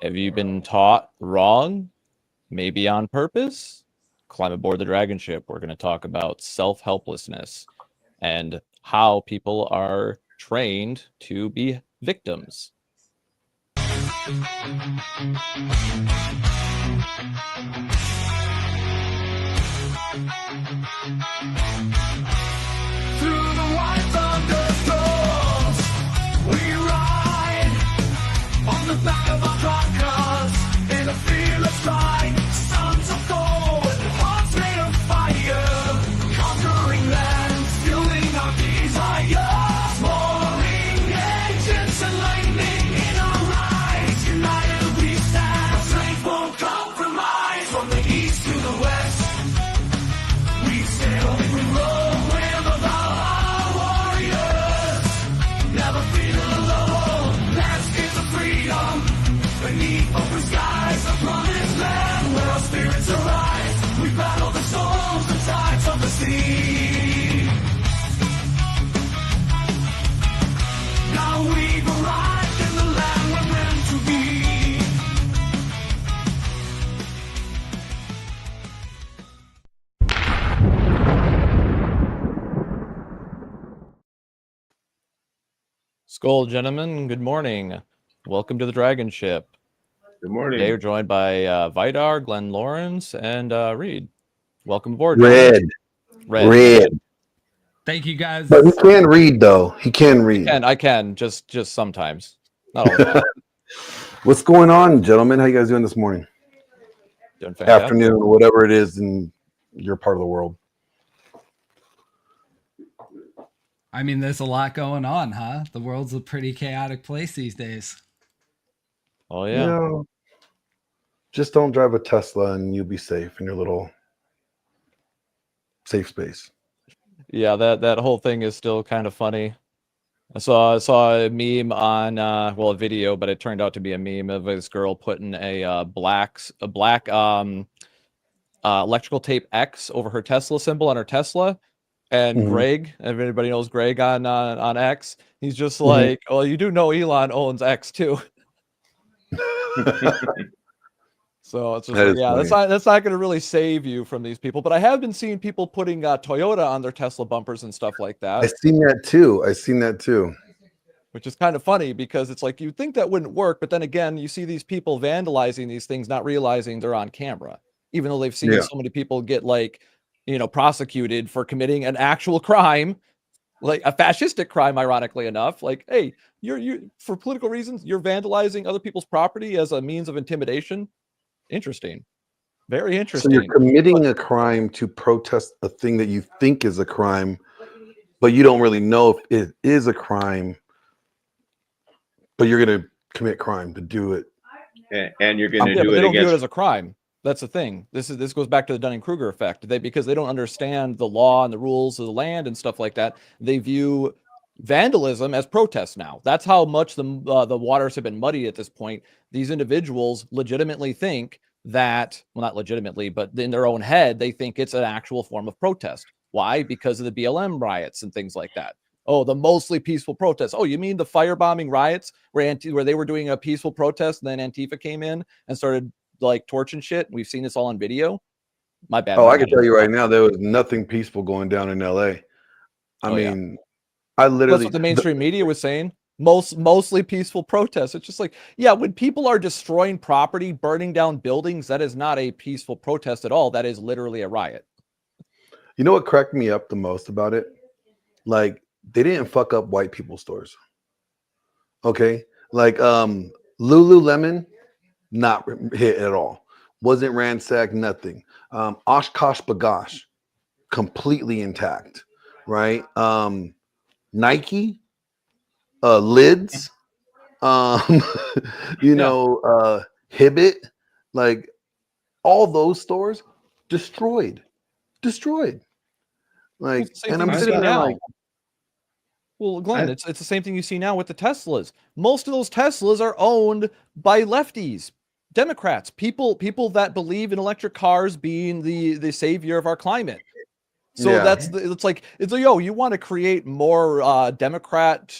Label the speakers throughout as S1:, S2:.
S1: Have you been taught wrong? Maybe on purpose? Climb aboard the DragonShip. We're going to talk about self-helplessness and how people are trained to be victims.
S2: Through the white thunderstorms, we ride on the back of our cars in a fearless flight. Sons of gold, hearts made of fire, conquering lands, fueling our desires. Soaring engines and lightning in our eyes. United we stand, strength won't compromise. From the east to the west, we sail, we roll. Beneath open skies, a promised land where our spirits arise. We battle the storms and tides of the sea. Now we've arrived in the land we're meant to be.
S1: Skull, gentlemen, good morning. Welcome to the DragonShip.
S3: Good morning.
S1: Today we're joined by Vidar, Glenn Lawrence, and Reed. Welcome aboard.
S4: Red.
S5: Thank you, guys.
S4: But he can read, though. He can read.
S1: I can, just sometimes. Not all the time.
S4: What's going on, gentlemen? How you guys doing this morning?
S1: Doing fantastic.
S4: Afternoon, whatever it is in your part of the world.
S5: I mean, there's a lot going on, huh? The world's a pretty chaotic place these days.
S1: Oh, yeah.
S4: You know, just don't drive a Tesla and you'll be safe in your little safe space.
S1: Yeah, that whole thing is still kind of funny. I saw a meme on a video, but it turned out to be a meme of this girl putting a black electrical tape X over her Tesla symbol on her Tesla, and Greg, if anybody knows Greg on X, he's just like, well, you do know Elon owns X too. So it's just like, yeah, that's not going to really save you from these people. But I have been seeing people putting Toyota on their Tesla bumpers and stuff like that.
S4: I've seen that too.
S1: Which is kind of funny because it's like you'd think that wouldn't work, but then again, you see these people vandalizing these things, not realizing they're on camera, even though they've seen so many people get prosecuted for committing an actual crime, like a fascistic crime, ironically enough. Like, hey, you're for political reasons, you're vandalizing other people's property as a means of intimidation. Interesting. Very interesting.
S4: So you're committing a crime to protest a thing that you think is a crime, but you don't really know if it is a crime, but you're going to commit crime to do it.
S3: And you're going to
S1: do
S3: it
S1: they don't
S3: against...
S1: view it as a crime. That's the thing. This goes back to the Dunning-Kruger effect. Because they don't understand the law and the rules of the land and stuff like that. They view vandalism as protest now. That's how much the waters have been muddied at this point. These individuals legitimately think that, well, not legitimately, but in their own head, they think it's an actual form of protest. Why? Because of the BLM riots and things like that. Oh, the mostly peaceful protests. Oh, you mean the firebombing riots where they were doing a peaceful protest and then Antifa came in and started like torching shit? We've seen this all on video. My bad.
S4: Oh, I can tell you right now, there was nothing peaceful going down in LA. I mean, I literally...
S1: That's what the mainstream media was saying. Mostly peaceful protests. It's just like, yeah, when people are destroying property, burning down buildings, that is not a peaceful protest at all. That is literally a riot.
S4: You know what cracked me up the most about it? Like, they didn't fuck up white people stores. Okay? Like, Lululemon, not hit at all. Wasn't ransacked, nothing. Oshkosh Bagosh, completely intact, right? Nike, lids, Hibbett, like all those stores destroyed. Like, and I'm sitting there like,
S1: well, Glenn, it's the same thing you see now with the Teslas. Most of those Teslas are owned by lefties, Democrats, people that believe in electric cars being the savior of our climate. So
S4: Yeah.
S1: it's like, yo, you want to create more Democrat,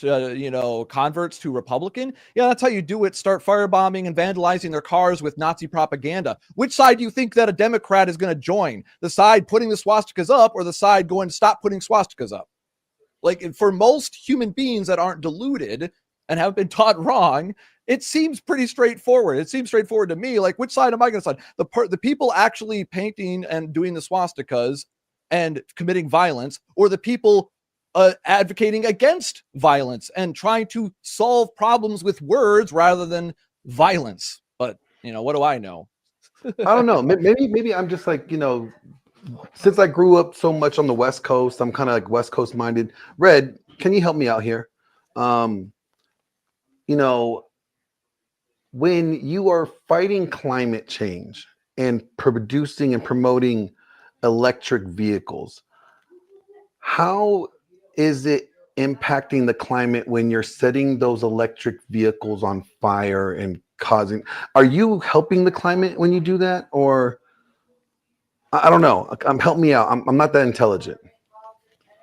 S1: converts to Republican? Yeah, that's how you do it. Start firebombing and vandalizing their cars with Nazi propaganda. Which side do you think that a Democrat is going to join? The side putting the swastikas up, or the side going to stop putting swastikas up? Like, for most human beings that aren't deluded and have been taught wrong, it seems pretty straightforward. It seems straightforward to me. Like, which side am I going to side? The people actually painting and doing the swastikas and committing violence, or the people advocating against violence and trying to solve problems with words rather than violence? But what do I know?
S4: I don't know. Maybe I'm just like, since I grew up so much on the West Coast, I'm kind of like West Coast minded. Red, can you help me out here? You know, when you are fighting climate change and producing and promoting electric vehicles, how is it impacting the climate when you're setting those electric vehicles on fire and causing? Are you helping the climate when you do that, or I don't know? Help me out. I'm not that intelligent.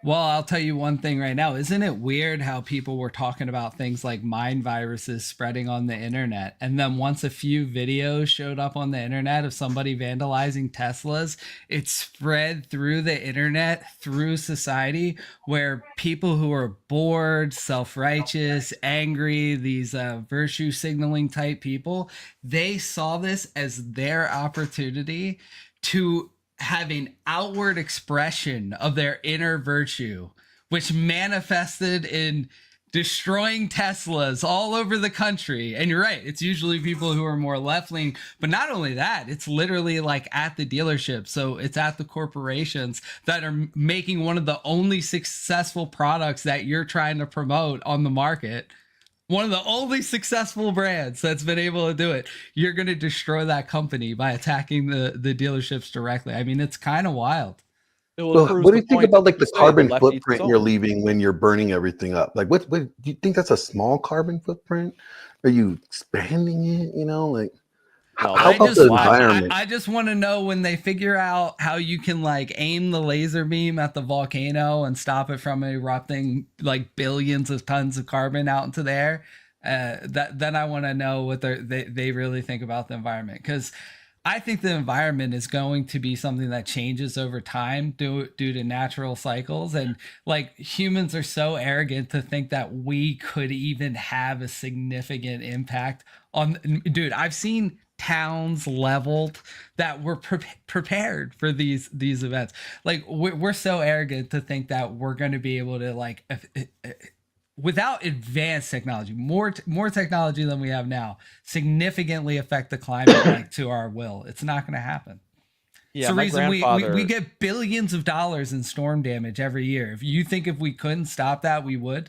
S5: Well, I'll tell you one thing right now. Isn't it weird how people were talking about things like mind viruses spreading on the internet? And then once a few videos showed up on the internet of somebody vandalizing Teslas, it spread through the internet, through society, where people who are bored, self-righteous, angry, these virtue signaling type people, they saw this as their opportunity to have an outward expression of their inner virtue, which manifested in destroying Teslas all over the country. And you're right, it's usually people who are more left leaning. But not only that, it's literally like at the dealership. So it's at the corporations that are making one of the only successful products that you're trying to promote on the market. One of the only successful brands that's been able to do it. You're going to destroy that company by attacking the dealerships directly. I mean, it's kind of wild.
S4: Well, what do you think about like the carbon
S1: left eats its
S4: footprint you're
S1: own.
S4: leaving when you're burning everything up? Like, what do you think that's a small carbon footprint? Are you expanding it? Like,
S1: No,
S4: how about the environment?
S5: I just want to know when they figure out how you can like aim the laser beam at the volcano and stop it from erupting like billions of tons of carbon out into the air. Then I want to know what they really think about the environment, because I think the environment is going to be something that changes over time due to natural cycles. And like humans are so arrogant to think that we could even have a significant impact on, dude, I've seen towns leveled that were prepared for these events. Like we're so arrogant to think that we're going to be able to like without advanced technology, more technology than we have now, significantly affect the climate like to our will. It's not going to happen.
S1: Yeah,
S5: it's the
S1: my
S5: reason
S1: grandfather.
S5: we get billions of dollars in storm damage every year. If you think if we couldn't stop that, we would.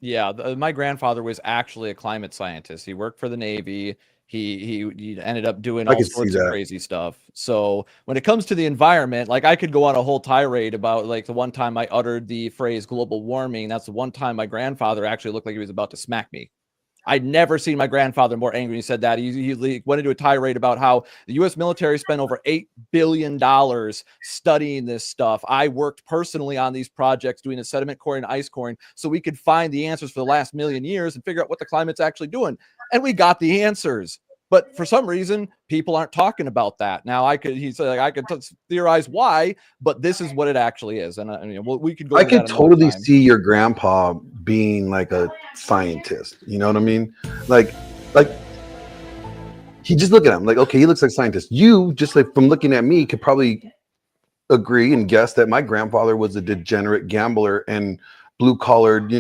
S1: Yeah, my grandfather was actually a climate scientist. He worked for the Navy. He ended up doing
S4: I
S1: all
S4: could see
S1: sorts of
S4: that.
S1: crazy stuff. So when it comes to the environment, like I could go on a whole tirade about like the one time I uttered the phrase global warming. That's the one time my grandfather actually looked like he was about to smack me. I'd never seen my grandfather more angry when he said that. He went into a tirade about how the U.S. military spent over $8 billion studying this stuff. I worked personally on these projects doing the sediment coring and ice coring so we could find the answers for the last million years and figure out what the climate's actually doing. And we got the answers. But for some reason, people aren't talking about that. Now, I could theorize why, but this is what it actually is. And we could go.
S4: I could totally see your grandpa being like a scientist. You know what I mean? Like he just look at him like, okay, he looks like a scientist. You just like from looking at me could probably agree and guess that my grandfather was a degenerate gambler and blue collared,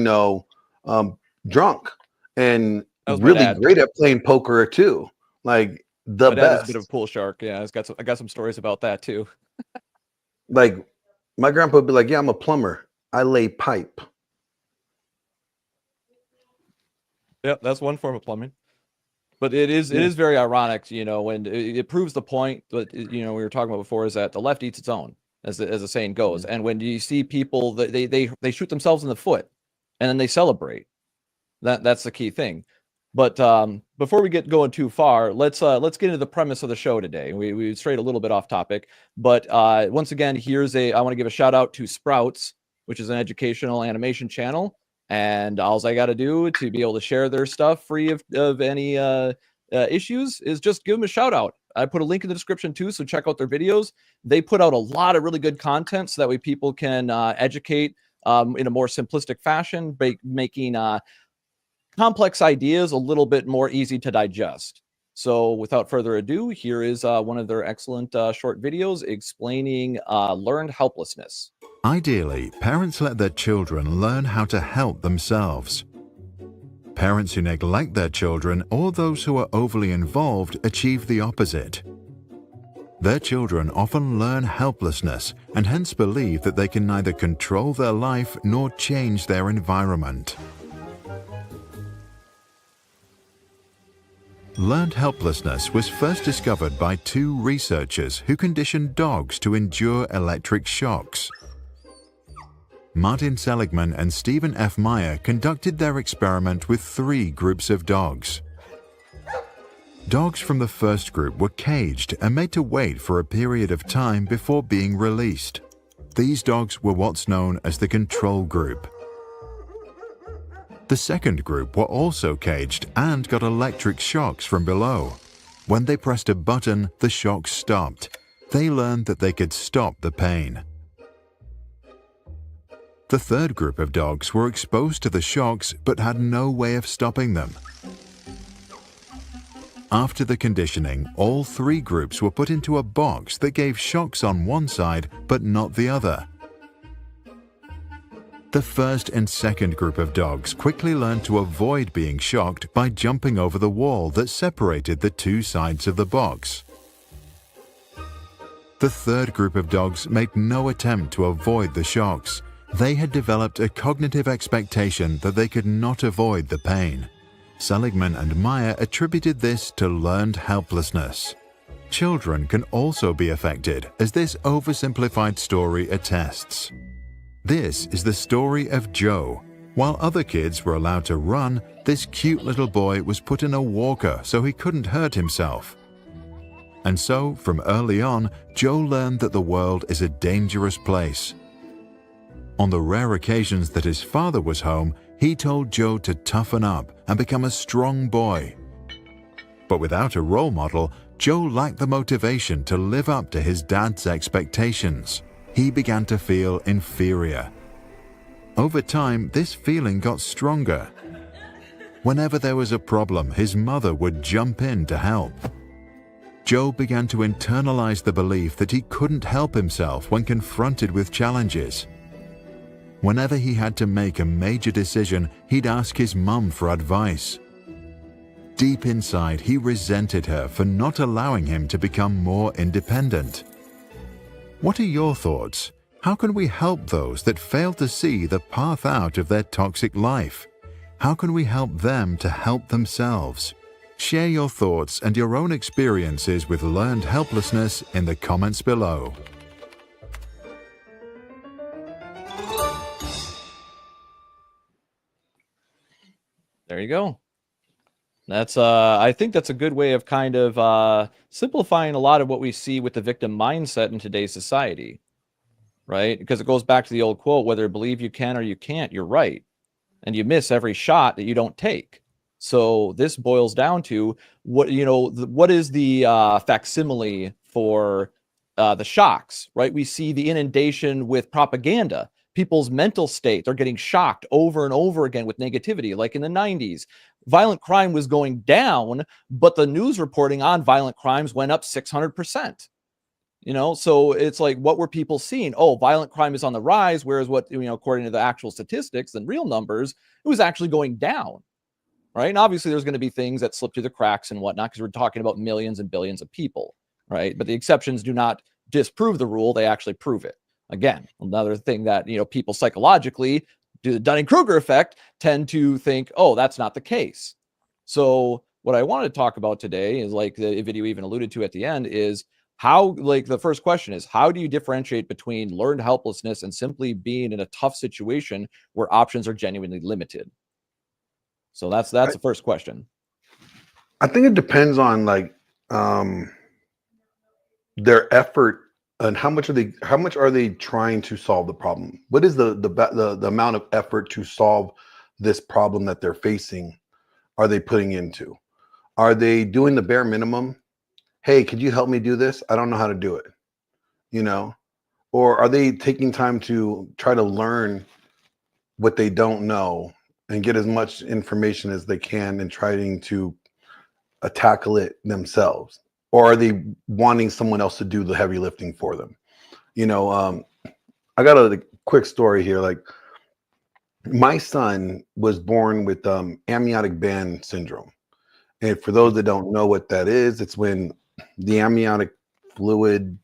S4: drunk and really great at playing poker too. Like the best.
S1: A bit of a pool shark. Yeah, I got some stories about that too.
S4: Like my grandpa would be like, yeah, I'm a plumber. I lay pipe.
S1: Yeah, that's one form of plumbing. But it is very ironic, when it proves the point that we were talking about before, is that the left eats its own, as the saying goes. And when you see people that they shoot themselves in the foot and then they celebrate, that's the key thing. But before we get going too far, let's get into the premise of the show today. We strayed a little bit off topic, but once again, I want to give a shout out to Sprouts, which is an educational animation channel. And all I got to do to be able to share their stuff free of any issues is just give them a shout out. I put a link in the description too, so check out their videos. They put out a lot of really good content so that way people can educate in a more simplistic fashion, making complex ideas a little bit more easy to digest. So without further ado, here is one of their excellent short videos explaining learned helplessness.
S6: Ideally, parents let their children learn how to help themselves. Parents who neglect their children or those who are overly involved achieve the opposite. Their children often learn helplessness and hence believe that they can neither control their life nor change their environment. Learned helplessness was first discovered by two researchers who conditioned dogs to endure electric shocks. Martin Seligman and Stephen F. Meyer conducted their experiment with 3 groups of dogs. Dogs from the first group were caged and made to wait for a period of time before being released. These dogs were what's known as the control group. The second group were also caged and got electric shocks from below. When they pressed a button, the shocks stopped. They learned that they could stop the pain. The third group of dogs were exposed to the shocks but had no way of stopping them. After the conditioning, all 3 groups were put into a box that gave shocks on one side but not the other. The first and second group of dogs quickly learned to avoid being shocked by jumping over the wall that separated the 2 sides of the box. The third group of dogs made no attempt to avoid the shocks. They had developed a cognitive expectation that they could not avoid the pain. Seligman and Meyer attributed this to learned helplessness. Children can also be affected, as this oversimplified story attests. This is the story of Joe. While other kids were allowed to run, this cute little boy was put in a walker so he couldn't hurt himself. And so, from early on, Joe learned that the world is a dangerous place. On the rare occasions that his father was home, he told Joe to toughen up and become a strong boy. But without a role model, Joe lacked the motivation to live up to his dad's expectations. He began to feel inferior. Over time, this feeling got stronger. Whenever there was a problem, his mother would jump in to help. Joe began to internalize the belief that he couldn't help himself when confronted with challenges. Whenever he had to make a major decision, he'd ask his mum for advice. Deep inside, he resented her for not allowing him to become more independent. What are your thoughts? How can we help those that fail to see the path out of their toxic life? How can we help them to help themselves? Share your thoughts and your own experiences with learned helplessness in the comments below.
S1: There you go. That's I think that's a good way of kind of simplifying a lot of what we see with the victim mindset in today's society, right? Because it goes back to the old quote, whether you believe you can or you can't, you're right. And you miss every shot that you don't take. So this boils down to what, what is the facsimile for the shocks, right? We see the inundation with propaganda. People's mental state, they're getting shocked over and over again with negativity. Like in the 90s, violent crime was going down, but the news reporting on violent crimes went up 600%. So it's like, what were people seeing? Oh, violent crime is on the rise, whereas what, according to the actual statistics and real numbers, it was actually going down, right? And obviously there's going to be things that slip through the cracks and whatnot, because we're talking about millions and billions of people, right? But the exceptions do not disprove the rule, they actually prove it. Again, another thing that, people psychologically, do the Dunning-Kruger effect, tend to think, oh, that's not the case. So what I want to talk about today is, like the video even alluded to at the end, is how, like the first question is, how do you differentiate between learned helplessness and simply being in a tough situation where options are genuinely limited? So that's the first question.
S4: I think it depends on like their effort and how much are they trying to solve the problem. What is the amount of effort to solve this problem that they're facing are they putting into? Are they doing the bare minimum? Hey, could you help me do this? I don't know how to do it. You know, or are they taking time to try to learn what they don't know and get as much information as they can and trying to tackle it themselves? Or are they wanting someone else to do the heavy lifting for them? You know, I got a quick story here. Like, my son was born with amniotic band syndrome. And for those that don't know what that is, it's when the amniotic fluid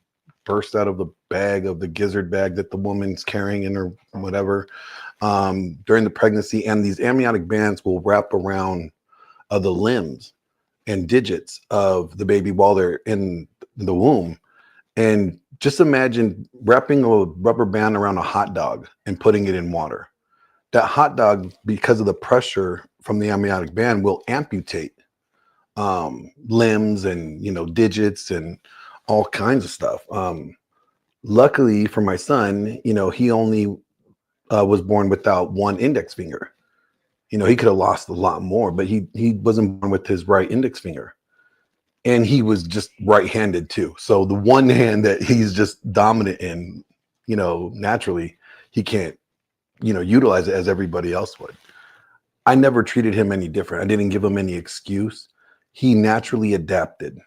S4: bursts out of the bag of the gizzard bag that the woman's carrying in her whatever during the pregnancy, and these amniotic bands will wrap around the limbs and digits of the baby while they're in the womb. And just imagine wrapping a rubber band around a hot dog and putting it in water. That hot dog, because of the pressure from the amniotic band, will amputate limbs and digits and all kinds of stuff. Luckily for my son, he only was born without one index finger. He could have lost a lot more, but he wasn't born with his right index finger, and he was just right-handed too. So the one hand that he's just dominant in, naturally he can't utilize it as everybody else would. I never treated him any different. I didn't give him any excuse. He naturally adapted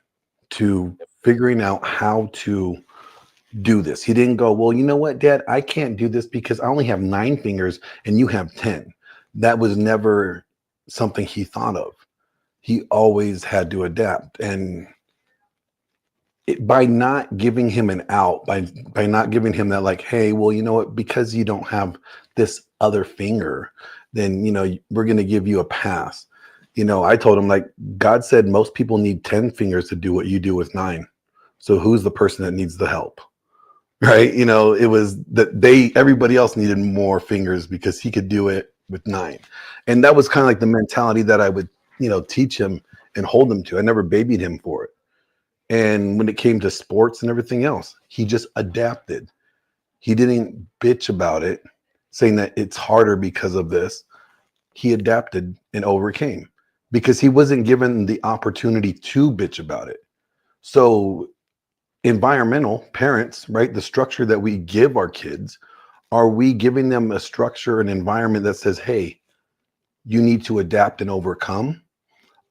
S4: to figuring out how to do this. He didn't go, well, you know what, Dad, I can't do this because I only have 9 fingers and you have 10. That was never something he thought of. He always had to adapt. And by not giving him an out, by not giving him that, like, hey, well, you know what, because you don't have this other finger, then, we're going to give you a pass. I told him, like, God said most people need 10 fingers to do what you do with 9. So who's the person that needs the help? Right? It was that everybody else needed more fingers because he could do it with 9. And that was kind of like the mentality that I would, teach him and hold him to. I never babied him for it. And when it came to sports and everything else, he just adapted. He didn't bitch about it, saying that it's harder because of this. He adapted and overcame because he wasn't given the opportunity to bitch about it. So environmental parents, right? The structure that we give our kids, are we giving them a structure, an environment that says, hey, you need to adapt and overcome?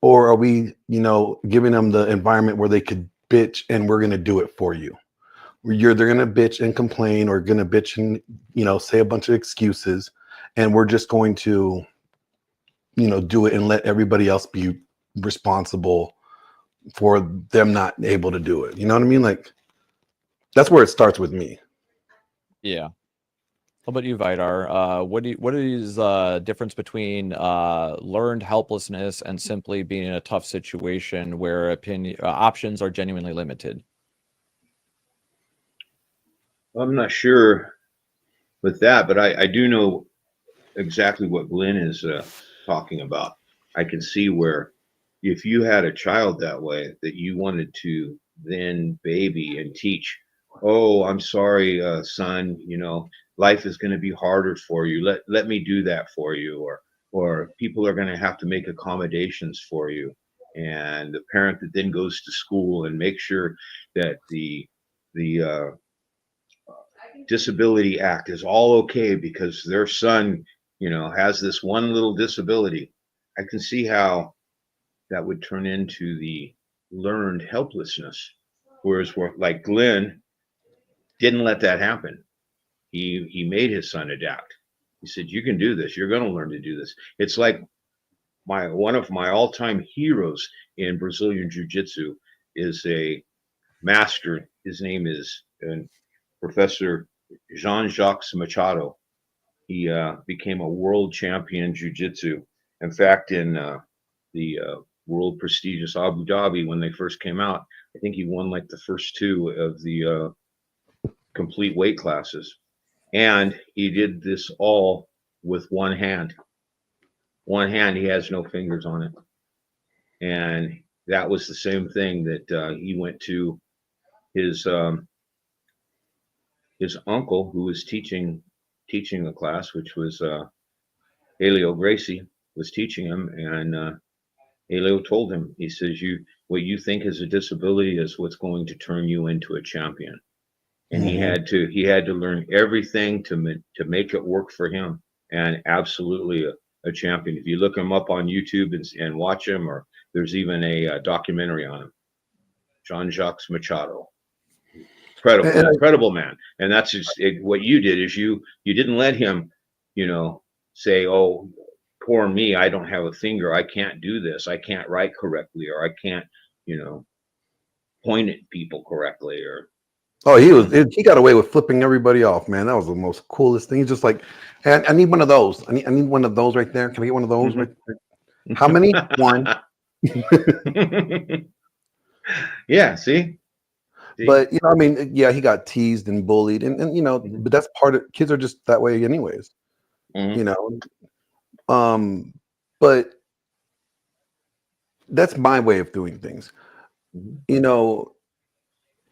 S4: Or are we, giving them the environment where they could bitch and we're going to do it for you? They're going to bitch and complain, or going to bitch and, say a bunch of excuses. And we're just going to, do it and let everybody else be responsible for them not able to do it. You know what I mean? Like, that's where it starts with me.
S1: Yeah. How about you, Vidar? What is difference between learned helplessness and simply being in a tough situation where options are genuinely limited?
S3: I'm not sure with that, but I do know exactly what Glenn is talking about. I can see where if you had a child that way that you wanted to then baby and teach, oh, I'm sorry, son, life is going to be harder for you. Let me do that for you, or people are going to have to make accommodations for you. And the parent that then goes to school and makes sure that the Disability Act is all okay because their son, has this one little disability. I can see how that would turn into the learned helplessness. Whereas, like Glenn didn't let that happen. He made his son adapt. He said, "You can do this. You're going to learn to do this." It's like one of my all-time heroes in Brazilian Jiu-Jitsu is a master. His name is Professor Jean-Jacques Machado. He became a world champion jiu-jitsu. In fact, in the world prestigious Abu Dhabi, when they first came out, I think he won like the first 2 of the complete weight classes. And he did this all with one hand. One hand, he has no fingers on it. And that was the same thing that he went to his uncle who was teaching the class, which was Helio Gracie was teaching him, and Helio told him, he says, what you think is a disability is what's going to turn you into a champion. And he had to learn everything to make it work for him, and absolutely a champion. If you look him up on YouTube and watch him, or there's even a documentary on him, Jean-Jacques Machado. Incredible man. And that's just what you did, is you didn't let him, say, oh, poor me, I don't have a finger, I can't do this, I can't write correctly, or I can't, point at people correctly, or
S4: Oh, he got away with flipping everybody off, man. That was the most coolest thing. He's just like, hey, I need one of those. I need one of those right there. Can I get one of those right there? How many? One.
S3: Yeah, see?
S4: But I mean, yeah, he got teased and bullied, and but that's part of, kids are just that way anyways. But that's my way of doing things.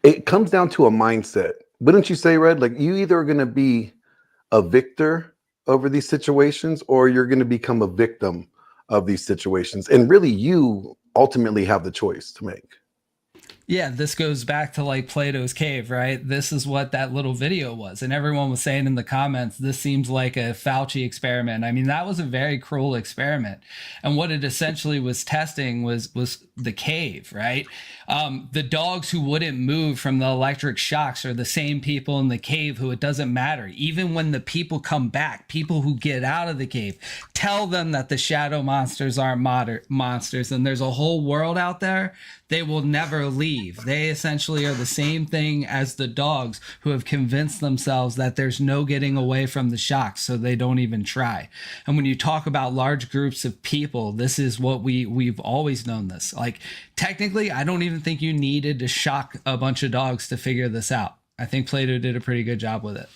S4: It comes down to a mindset. Wouldn't you say, Red? Like, you either are going to be a victor over these situations, or you're going to become a victim of these situations. And really, you ultimately have the choice to make.
S5: Yeah, this goes back to like Plato's cave, right? This is what that little video was. And everyone was saying in the comments, this seems like a Fauci experiment. I mean, that was a very cruel experiment. And what it essentially was testing was the cave, right? The dogs who wouldn't move from the electric shocks are the same people in the cave who it doesn't matter. Even when the people come back, people who get out of the cave, tell them that the shadow monsters aren't monsters and there's a whole world out there, they will never leave. They essentially are the same thing as the dogs who have convinced themselves that there's no getting away from the shocks, so they don't even try. And when you talk about large groups of people, this is what we've always known this. Like, technically, I don't even think you needed to shock a bunch of dogs to figure this out. I think Plato did a pretty good job with it.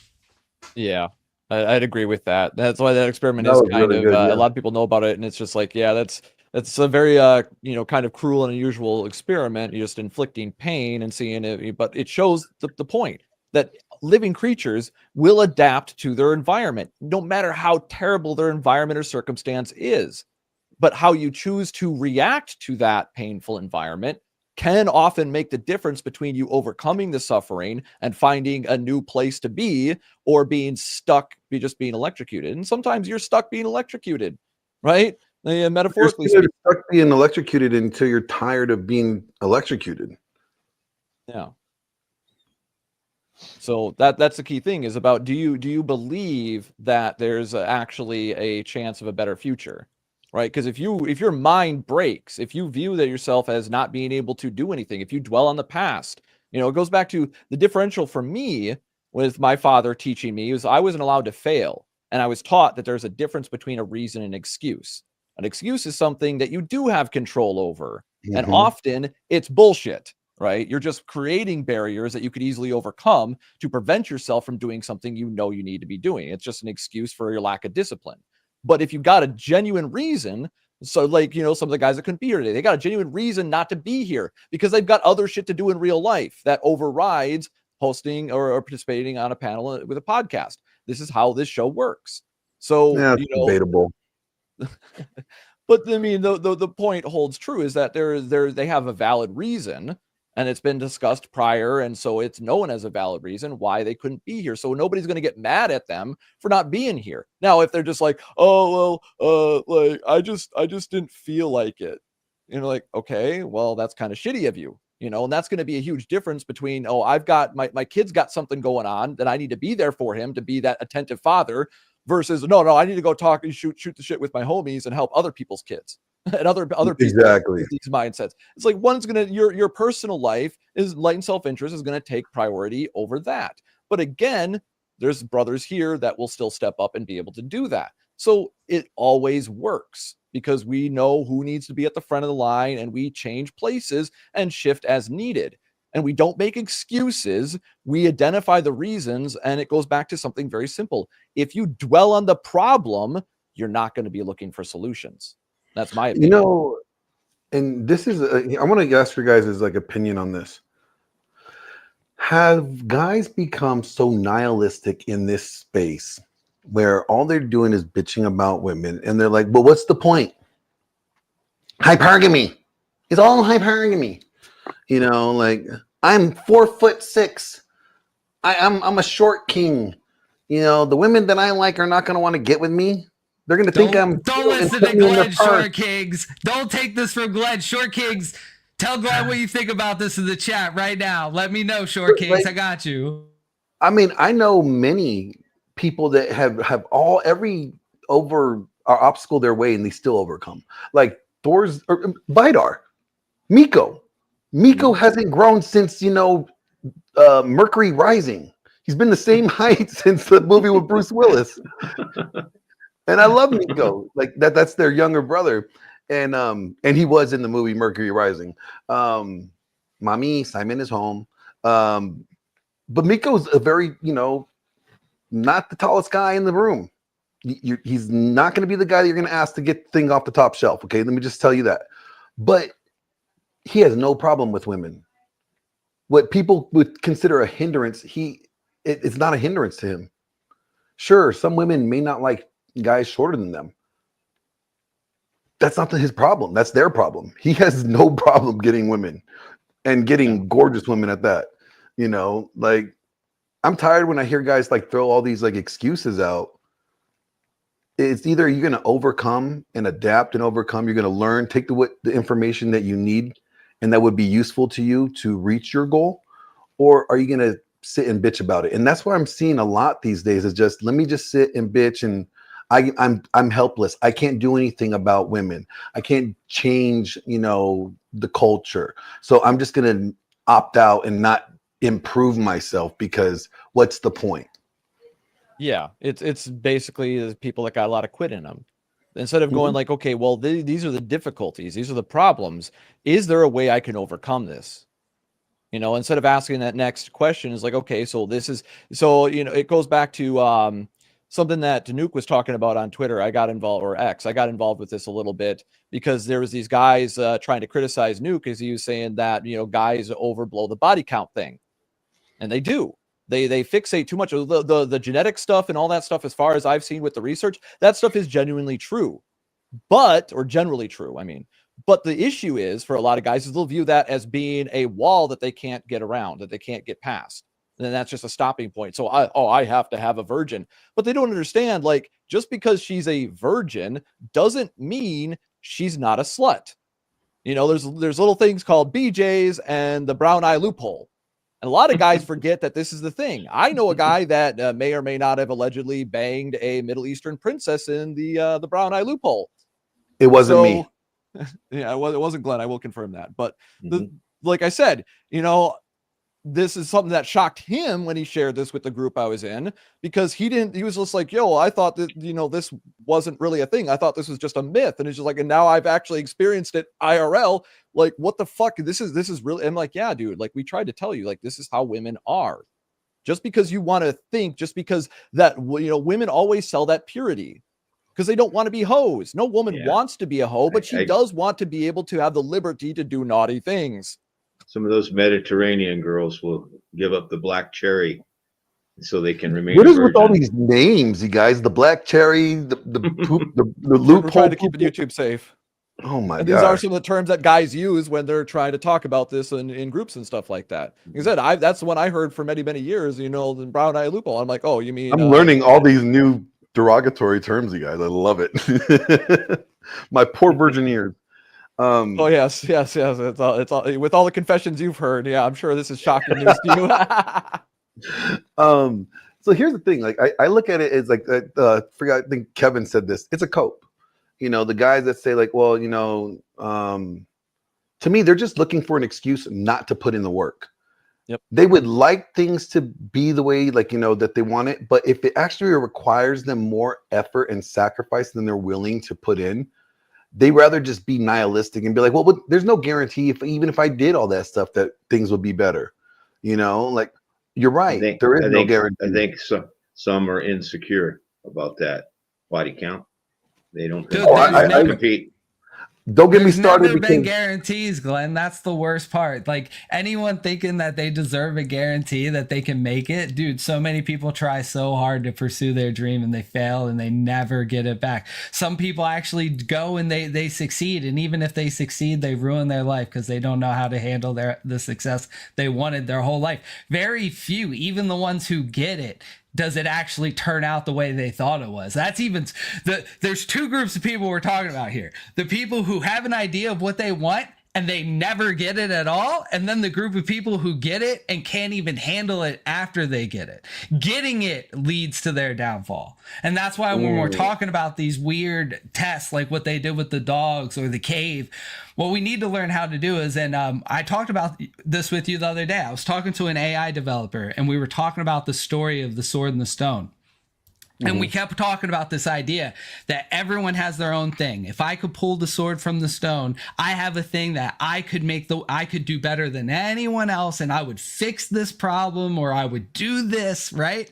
S1: Yeah, I'd agree with that. That's why that experiment is kind
S4: really
S1: of
S4: good, yeah.
S1: a lot of people know about it, and it's just like, yeah, that's a very kind of cruel and unusual experiment. You're just inflicting pain and seeing it, but it shows the point that living creatures will adapt to their environment, no matter how terrible their environment or circumstance is. But how you choose to react to that painful environment can often make the difference between you overcoming the suffering and finding a new place to be, or being stuck, just being electrocuted. And sometimes you're stuck being electrocuted, right? Metaphorically
S4: You're
S1: speaking.
S4: stuck being electrocuted until you're tired of being electrocuted.
S1: Yeah. So that's the key thing, is about, do you believe that there's actually a chance of a better future, right? Because if your mind breaks, if you view that yourself as not being able to do anything, if you dwell on the past, it goes back to the differential for me with my father teaching me, was I wasn't allowed to fail, and I was taught that there's a difference between a reason and excuse. An excuse is something that you do have control over, and often it's bullshit. Right? You're just creating barriers that you could easily overcome to prevent yourself from doing something you need to be doing. It's just an excuse for your lack of discipline. But if you've got a genuine reason, so like, some of the guys that couldn't be here today, they got a genuine reason not to be here because they've got other shit to do in real life that overrides hosting or participating on a panel with a podcast. This is how this show works. So,
S4: yeah, it's debatable.
S1: But I mean, the point holds true, is that they have a valid reason, and it's been discussed prior, and so it's known as a valid reason why they couldn't be here. So nobody's going to get mad at them for not being here. Now, if they're just like, oh well, like I just didn't feel like it, like, okay, well, that's kind of shitty of you, and that's going to be a huge difference between, oh, I've got my kid's got something going on that I need to be there for him, to be that attentive father, versus no, I need to go talk and shoot the shit with my homies and help other people's kids and other people.
S4: Exactly.
S1: These mindsets. It's like, one's gonna, your personal life is light and self-interest is going to take priority over that. But again, there's brothers here that will still step up and be able to do that. So it always works because we know who needs to be at the front of the line, and we change places and shift as needed. And we don't make excuses. We identify the reasons, and it goes back to something very simple. If you dwell on the problem, you're not going to be looking for solutions. That's my opinion.
S4: and this is I want to ask your guys' like opinion on this. Have guys become so nihilistic in this space where all they're doing is bitching about women, and they're like, "Well, what's the point? Hypergamy. It's all hypergamy." You know, like I'm 4'6". I'm a short king. You know, the women that I like are not going to want to get with me. They're going to think I'm.
S5: Don't listen to Glenn Short Kings. Don't take this from Glenn Short Kings. Tell Glenn what you think about this in the chat right now. Let me know, Short Kings. I got you.
S4: I mean, I know many people that have every obstacle their way and they still overcome. Like Thor's or Vidar, Miko. Miko hasn't grown since Mercury Rising. He's been the same height since the movie with Bruce Willis. And I love Miko. Like that's their younger brother. And he was in the movie Mercury Rising. Mommy, Simon is home. But Miko's a very, not the tallest guy in the room. He's not going to be the guy that you're going to ask to get things off the top shelf. Okay, let me just tell you that. But he has no problem with women. What people would consider a hindrance, it's not a hindrance to him. Sure, some women may not like guys shorter than them. That's not his problem. That's their problem. He has no problem getting women and getting gorgeous women at that. Like I'm tired when I hear guys like throw all these like excuses out. It's either you're going to overcome and adapt and overcome. You're going to learn, take the information that you need and that would be useful to you to reach your goal, or are you going to sit and bitch about it? And that's what I'm seeing a lot these days is just, let me just sit and bitch and I'm helpless. I can't do anything about women. I can't change, the culture. So I'm just going to opt out and not improve myself because what's the point?
S1: Yeah, it's basically people that got a lot of quit in them. Instead of going like, okay, well, these are the difficulties, these are the problems. Is there a way I can overcome this? Instead of asking that next question is like, okay, so it goes back to something that Danuke was talking about on Twitter. I got involved with this a little bit because there was these guys trying to criticize Nuke as he was saying that, guys overblow the body count thing. And they do. They fixate too much of the genetic stuff and all that stuff. As far as I've seen with the research, that stuff is genuinely true, or generally true. I mean, but the issue is for a lot of guys is they'll view that as being a wall that they can't get around, that they can't get past. And then that's just a stopping point. So I have to have a virgin, but they don't understand, like, just because she's a virgin doesn't mean she's not a slut. There's little things called BJs and the brown eye loophole. And a lot of guys forget that this is the thing. I know a guy that may or may not have allegedly banged a Middle Eastern princess in the brown eye loophole.
S4: It wasn't me.
S1: Yeah, it wasn't Glenn. I will confirm that. But like I said, this is something that shocked him when he shared this with the group I was in, because he was just like, yo, I thought that, this wasn't really a thing. I thought this was just a myth. And it's just like, and now I've actually experienced it IRL. Like, what the fuck? This is really, I'm like, yeah, dude, like we tried to tell you, like, this is how women are. Just because you want to think, just because that, women always sell that purity because they don't want to be hoes. No woman wants to be a hoe, but she does want to be able to have the liberty to do naughty things.
S3: Some of those Mediterranean girls will give up the black cherry so they can remain.
S4: What is with all these names, you guys? The black cherry, the poop, the loophole.
S1: We're trying to keep YouTube safe.
S4: Oh my god!
S1: These are some of the terms that guys use when they're trying to talk about this in groups and stuff like that. Like I said, that's the one I heard for many, many years. The brown eye loophole. I'm like, oh, you mean?
S4: I'm learning all these new derogatory terms, you guys. I love it. My poor virgin ears.
S1: Oh yes. It's all with all the confessions you've heard. Yeah, I'm sure this is shocking news to
S4: you. So here's the thing. Like I look at it as like I think Kevin said this. It's a cope. The guys that say like, well, to me, they're just looking for an excuse not to put in the work.
S1: Yep.
S4: They would like things to be the way, like, that they want it. But if it actually requires them more effort and sacrifice than they're willing to put in, they rather just be nihilistic and be like, well, but there's no guarantee even if I did all that stuff that things would be better. Like, you're right. There is no guarantee.
S3: I think some are insecure about that body count. They don't
S4: compete. Don't get me
S5: There's
S4: started
S5: never been
S4: because
S5: guarantees, Glenn. That's the worst part. Like anyone thinking that they deserve a guarantee that they can make it, dude, so many people try so hard to pursue their dream and they fail and they never get it back. Some people actually go and they succeed, and even if they succeed, they ruin their life because they don't know how to handle the success they wanted their whole life. Very few, even the ones who get it, does it actually turn out the way they thought it was. That's even there's two groups of people we're talking about here: the people who have an idea of what they want and they never get it at all, and then the group of people who get it and can't even handle it after they get it. Getting it leads to their downfall. And that's why when we're talking about these weird tests like what they did with the dogs or the cave, what we need to learn how to do is, and I talked about this with you the other day. I was talking to an AI developer and we were talking about the story of the sword and the stone. And we kept talking about this idea that everyone has their own thing. If I could pull the sword from the stone, I have a thing that I could do better than anyone else, and I would fix this problem, or I would do this, right?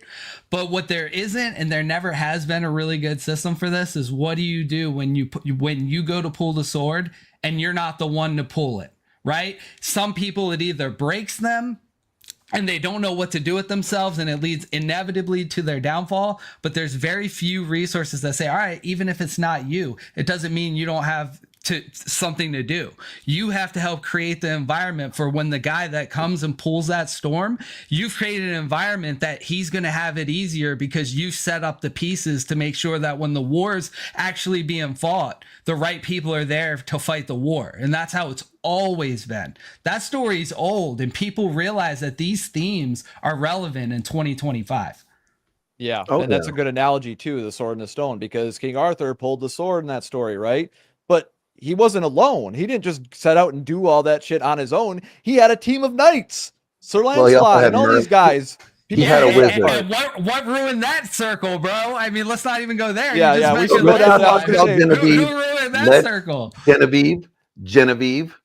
S5: But what there isn't, and there never has been a really good system for this, is what do you do when you go to pull the sword and you're not the one to pull it, right? Some people, it either breaks them and they don't know what to do with themselves, and it leads inevitably to their downfall. But there's very few resources that say, all right, even if it's not you, it doesn't mean you don't have something to do. You have to help create the environment for when the guy that comes and pulls that storm, you've created an environment that he's going to have it easier because you've set up the pieces to make sure that when the war's actually being fought, the right people are there to fight the war. And that's how it's always been. That story's old, and people realize that these themes are relevant in 2025.
S1: Yeah,
S4: Oh,
S1: and that's
S4: yeah.
S1: a good analogy too, the sword and the stone, because King Arthur pulled the sword in that story, right? But he wasn't alone. He didn't just set out and do all that shit on his own. He had a team of knights, Sir
S4: Well, he also
S1: Lancelot,
S4: had
S1: and all
S4: Merlin.
S1: these guys.
S4: He had a wizard.
S5: And what ruined that circle, bro? I mean, let's not even go there.
S1: Yeah,
S5: You just
S1: yeah, we
S5: mentioned
S1: should go down
S5: Lancelot.
S1: that. I was gonna say,
S5: Who ruined that
S4: Let-
S5: circle?
S4: Genevieve.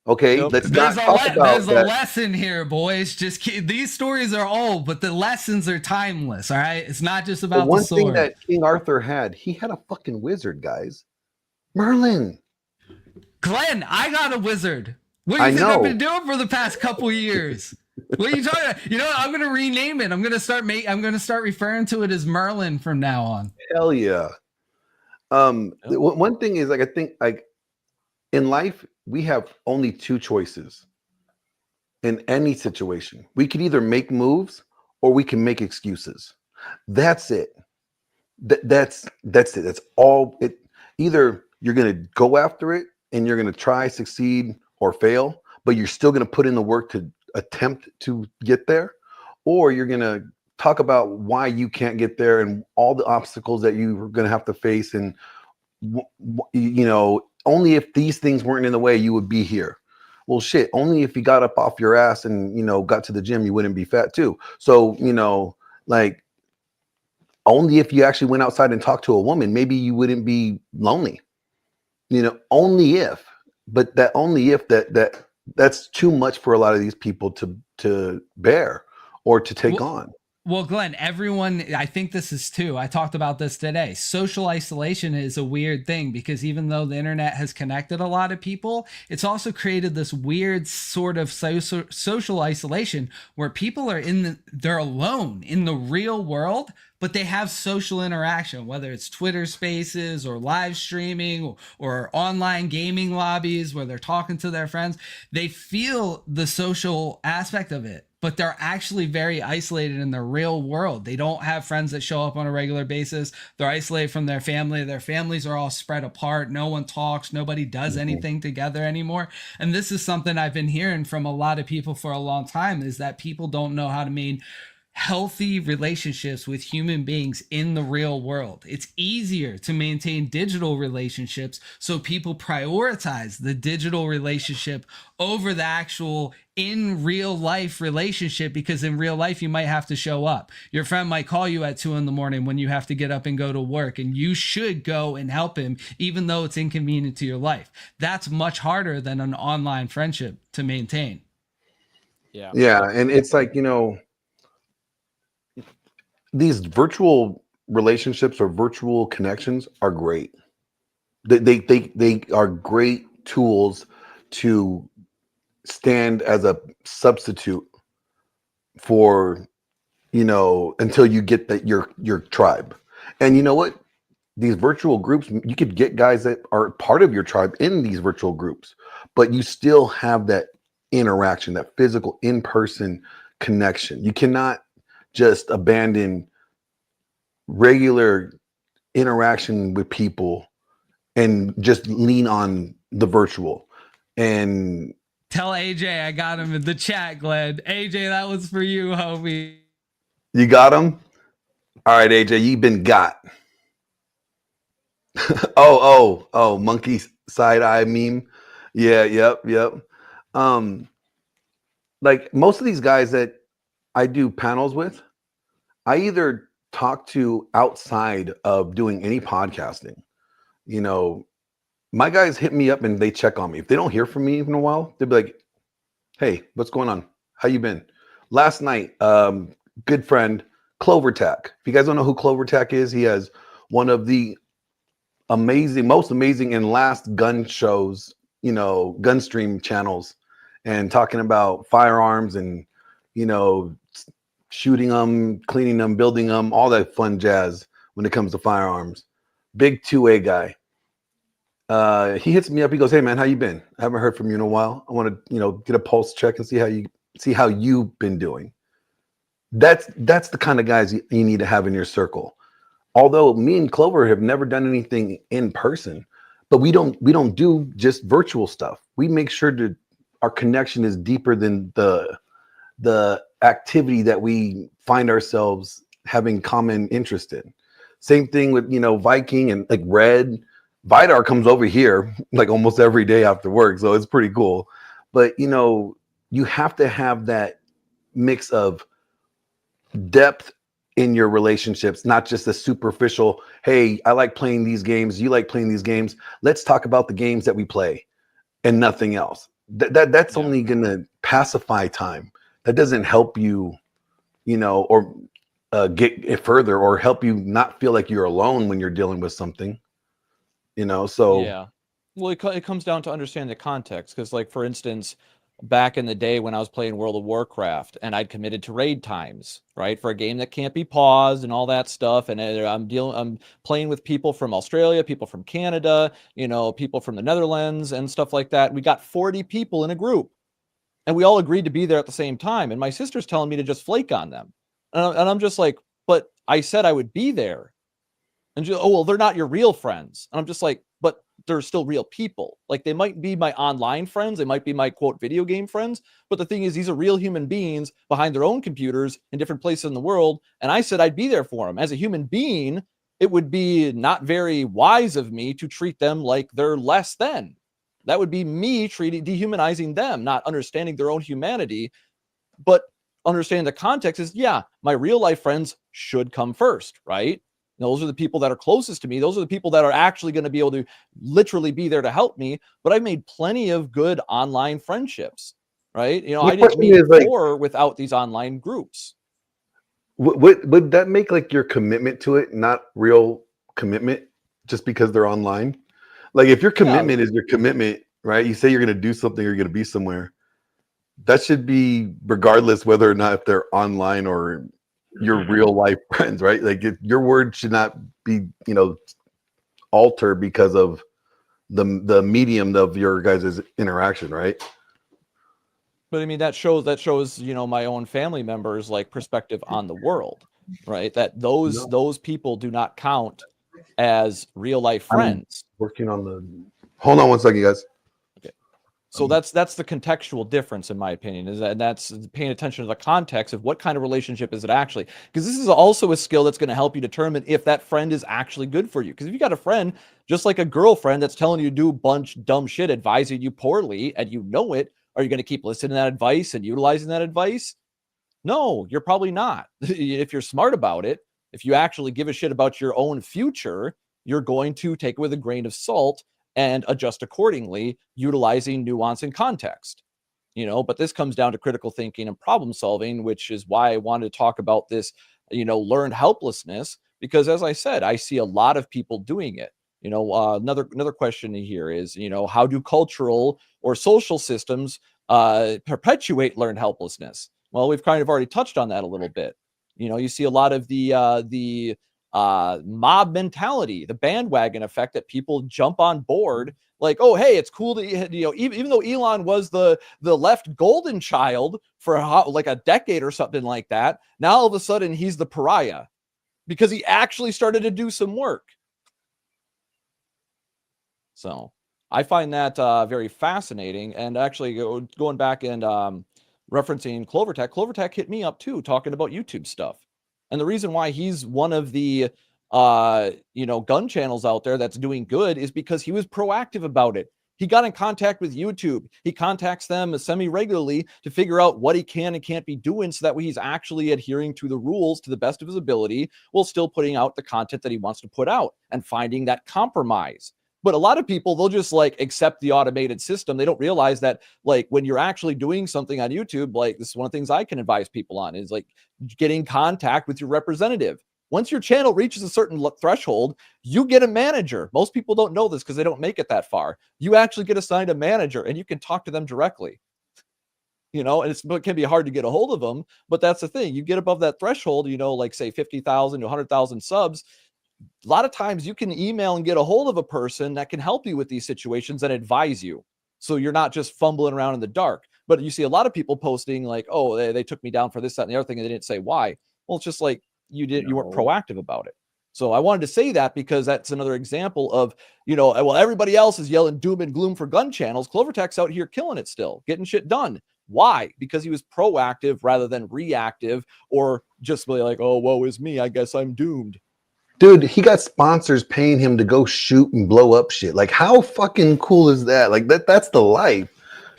S4: Okay,
S1: Yep.
S4: let's
S5: There's
S4: not talk about
S5: there's a
S4: that.
S5: lesson here, boys. These stories are old, but the lessons are timeless. All right, it's not just
S4: The
S5: about
S4: one
S5: the sword.
S4: thing that King Arthur had, he had a fucking wizard, guys. Merlin.
S5: Glenn, I got a wizard. What do you
S4: I
S5: think I've
S4: know.
S5: been doing for the past couple years? What are you talking about? You know what? I'm gonna rename it. I'm gonna start referring to it as Merlin from now on.
S4: Hell yeah. One thing is, like, I think, like, in life we have only two choices in any situation. We could either make moves or we can make excuses. That's it. That's it. That's all it. Either you're gonna go after it and you're gonna try, succeed, or fail, but you're still gonna put in the work to attempt to get there, or you're gonna talk about why you can't get there and all the obstacles that you're gonna have to face, and only if these things weren't in the way you would be here. Well, shit, only if you got up off your ass and got to the gym, you wouldn't be fat too. So like, only if you actually went outside and talked to a woman, maybe you wouldn't be lonely. Only if. But that only if that's too much for a lot of these people to bear or to take on.
S5: Well, Glenn, everyone, I think this is too. I talked about this today. Social isolation is a weird thing because even though the internet has connected a lot of people, it's also created this weird sort of social isolation where people are they're alone in the real world, but they have social interaction, whether it's Twitter Spaces or live streaming or online gaming lobbies where they're talking to their friends. They feel the social aspect of it, but they're actually very isolated in the real world. They don't have friends that show up on a regular basis. They're isolated from their family. Their families are all spread apart. No one talks. Nobody does anything together anymore. And this is something I've been hearing from a lot of people for a long time, is that people don't know how to maintain healthy relationships with human beings in the real world. It's easier to maintain digital relationships, so people prioritize the digital relationship over the actual in real life relationship, because in real life you might have to show up. Your friend might call you at 2 a.m. when you have to get up and go to work, and you should go and help him even though it's inconvenient to your life. That's much harder than an online friendship to maintain.
S4: Yeah, and it's like, these virtual relationships or virtual connections are great. They are great tools to stand as a substitute for, until you get that your tribe. And you know what? These virtual groups, you could get guys that are part of your tribe in these virtual groups, but you still have that interaction, that physical in-person connection. You cannot just abandon regular interaction with people and just lean on the virtual. And
S5: Tell AJ I got him in the chat, Glenn. AJ, that was for you, homie.
S4: you got them. All right, AJ, you've been got. oh, monkey side eye meme. Yeah, yep. Like most of these guys that I do panels with, I either talk to outside of doing any podcasting. My guys hit me up and they check on me. If they don't hear from me in a while, they'll be like, "Hey, what's going on? How you been?" Last night, good friend Clover Tack. If you guys don't know who Clover Tack is, he has one of the most amazing and last gun shows, gun stream channels, and talking about firearms and shooting them, cleaning them, building them, all that fun jazz when it comes to firearms. Big 2A guy. He hits me up. He goes, "Hey man, how you been? I haven't heard from you in a while. I want to, get a pulse check and see how you've been doing." That's the kind of guys you need to have in your circle. Although me and Clover have never done anything in person, but we don't do just virtual stuff. We make sure that our connection is deeper than the activity that we find ourselves having common interest in. Same thing with Viking and like Red. Vidar comes over here like almost every day after work, so it's pretty cool. But you have to have that mix of depth in your relationships, not just a superficial, "Hey, I like playing these games, you like playing these games. Let's talk about the games that we play and nothing else." That's only going to pacify time. That doesn't help you, or get it further or help you not feel like you're alone when you're dealing with something. So
S1: Yeah. Well, it comes down to understanding the context. Because, like, for instance, back in the day when I was playing World of Warcraft and I'd committed to raid times, right, for a game that can't be paused and all that stuff. And I'm playing with people from Australia, people from Canada, people from the Netherlands and stuff like that. We got 40 people in a group and we all agreed to be there at the same time. And my sister's telling me to just flake on them. And I'm just like, "But I said I would be there." And "Oh, well, they're not your real friends." And I'm just like, "But they're still real people. Like, they might be my online friends. They might be my quote video game friends. But the thing is, these are real human beings behind their own computers in different places in the world. And I said I'd be there for them. As a human being, it would be not very wise of me to treat them like they're less than. That would be me dehumanizing them, not understanding their own humanity. But understanding the context is, yeah, my real life friends should come first, right? Those are the people that are closest to me. Those are the people that are actually going to be able to literally be there to help me. But I've made plenty of good online friendships, right? I didn't meet Thor without these online groups.
S4: would that make like your commitment to it not real commitment just because they're online? Like if your commitment is your commitment, right? You say you're going to do something, you're going to be somewhere. That should be regardless whether or not if they're online or your real life friends, right? Like your word should not be, altered because of the medium of your guys' interaction, right?
S1: But I mean, that shows, my own family members like perspective on the world, right? That those people do not count as real life friends.
S4: Working on hold on one second, guys.
S1: So that's the contextual difference, in my opinion, that's paying attention to the context of what kind of relationship is it actually, because this is also a skill that's going to help you determine if that friend is actually good for you. Because if you got a friend, just like a girlfriend that's telling you to do a bunch of dumb shit, advising you poorly, and it, are you going to keep listening to that advice and utilizing that advice? No, you're probably not. If you're smart about it, if you actually give a shit about your own future, you're going to take it with a grain of salt and adjust accordingly, utilizing nuance and context. But this comes down to critical thinking and problem solving, which is why I wanted to talk about this, learned helplessness, because as I said, I see a lot of people doing it. Another question here is, how do cultural or social systems perpetuate learned helplessness? Well, we've kind of already touched on that a little bit. You see a lot of the mob mentality, the bandwagon effect, that people jump on board. Like, oh, hey, it's cool to, even though Elon was the left golden child for like a decade or something like that, now all of a sudden he's the pariah because he actually started to do some work. So I find that very fascinating. And actually going back and referencing Clovertech hit me up too, talking about YouTube stuff. And the reason why he's one of the gun channels out there that's doing good is because he was proactive about it. He got in contact with YouTube. He contacts them semi-regularly to figure out what he can and can't be doing, so that way he's actually adhering to the rules to the best of his ability, while still putting out the content that he wants to put out and finding that compromise. But a lot of people, they'll just like accept the automated system. They don't realize that, like, when you're actually doing something on YouTube, like, this is one of the things I can advise people on, is like getting contact with your representative. Once your channel reaches a certain threshold, you get a manager. Most people don't know this because they don't make it that far. You actually get assigned a manager and you can talk to them directly. And it can be hard to get a hold of them, but that's the thing. You get above that threshold, like say 50,000 to 100,000 subs. A lot of times you can email and get a hold of a person that can help you with these situations and advise you. So you're not just fumbling around in the dark. But you see a lot of people posting like, oh, they took me down for this, that, and the other thing, and they didn't say why. Well, it's just like you weren't proactive about it. So I wanted to say that because that's another example of, well, everybody else is yelling doom and gloom for gun channels. Clovertech's out here killing it still, getting shit done. Why? Because he was proactive rather than reactive, or just really like, oh, woe is me, I guess I'm doomed.
S4: Dude, he got sponsors paying him to go shoot and blow up shit. Like, how fucking cool is that? Like, that's the life.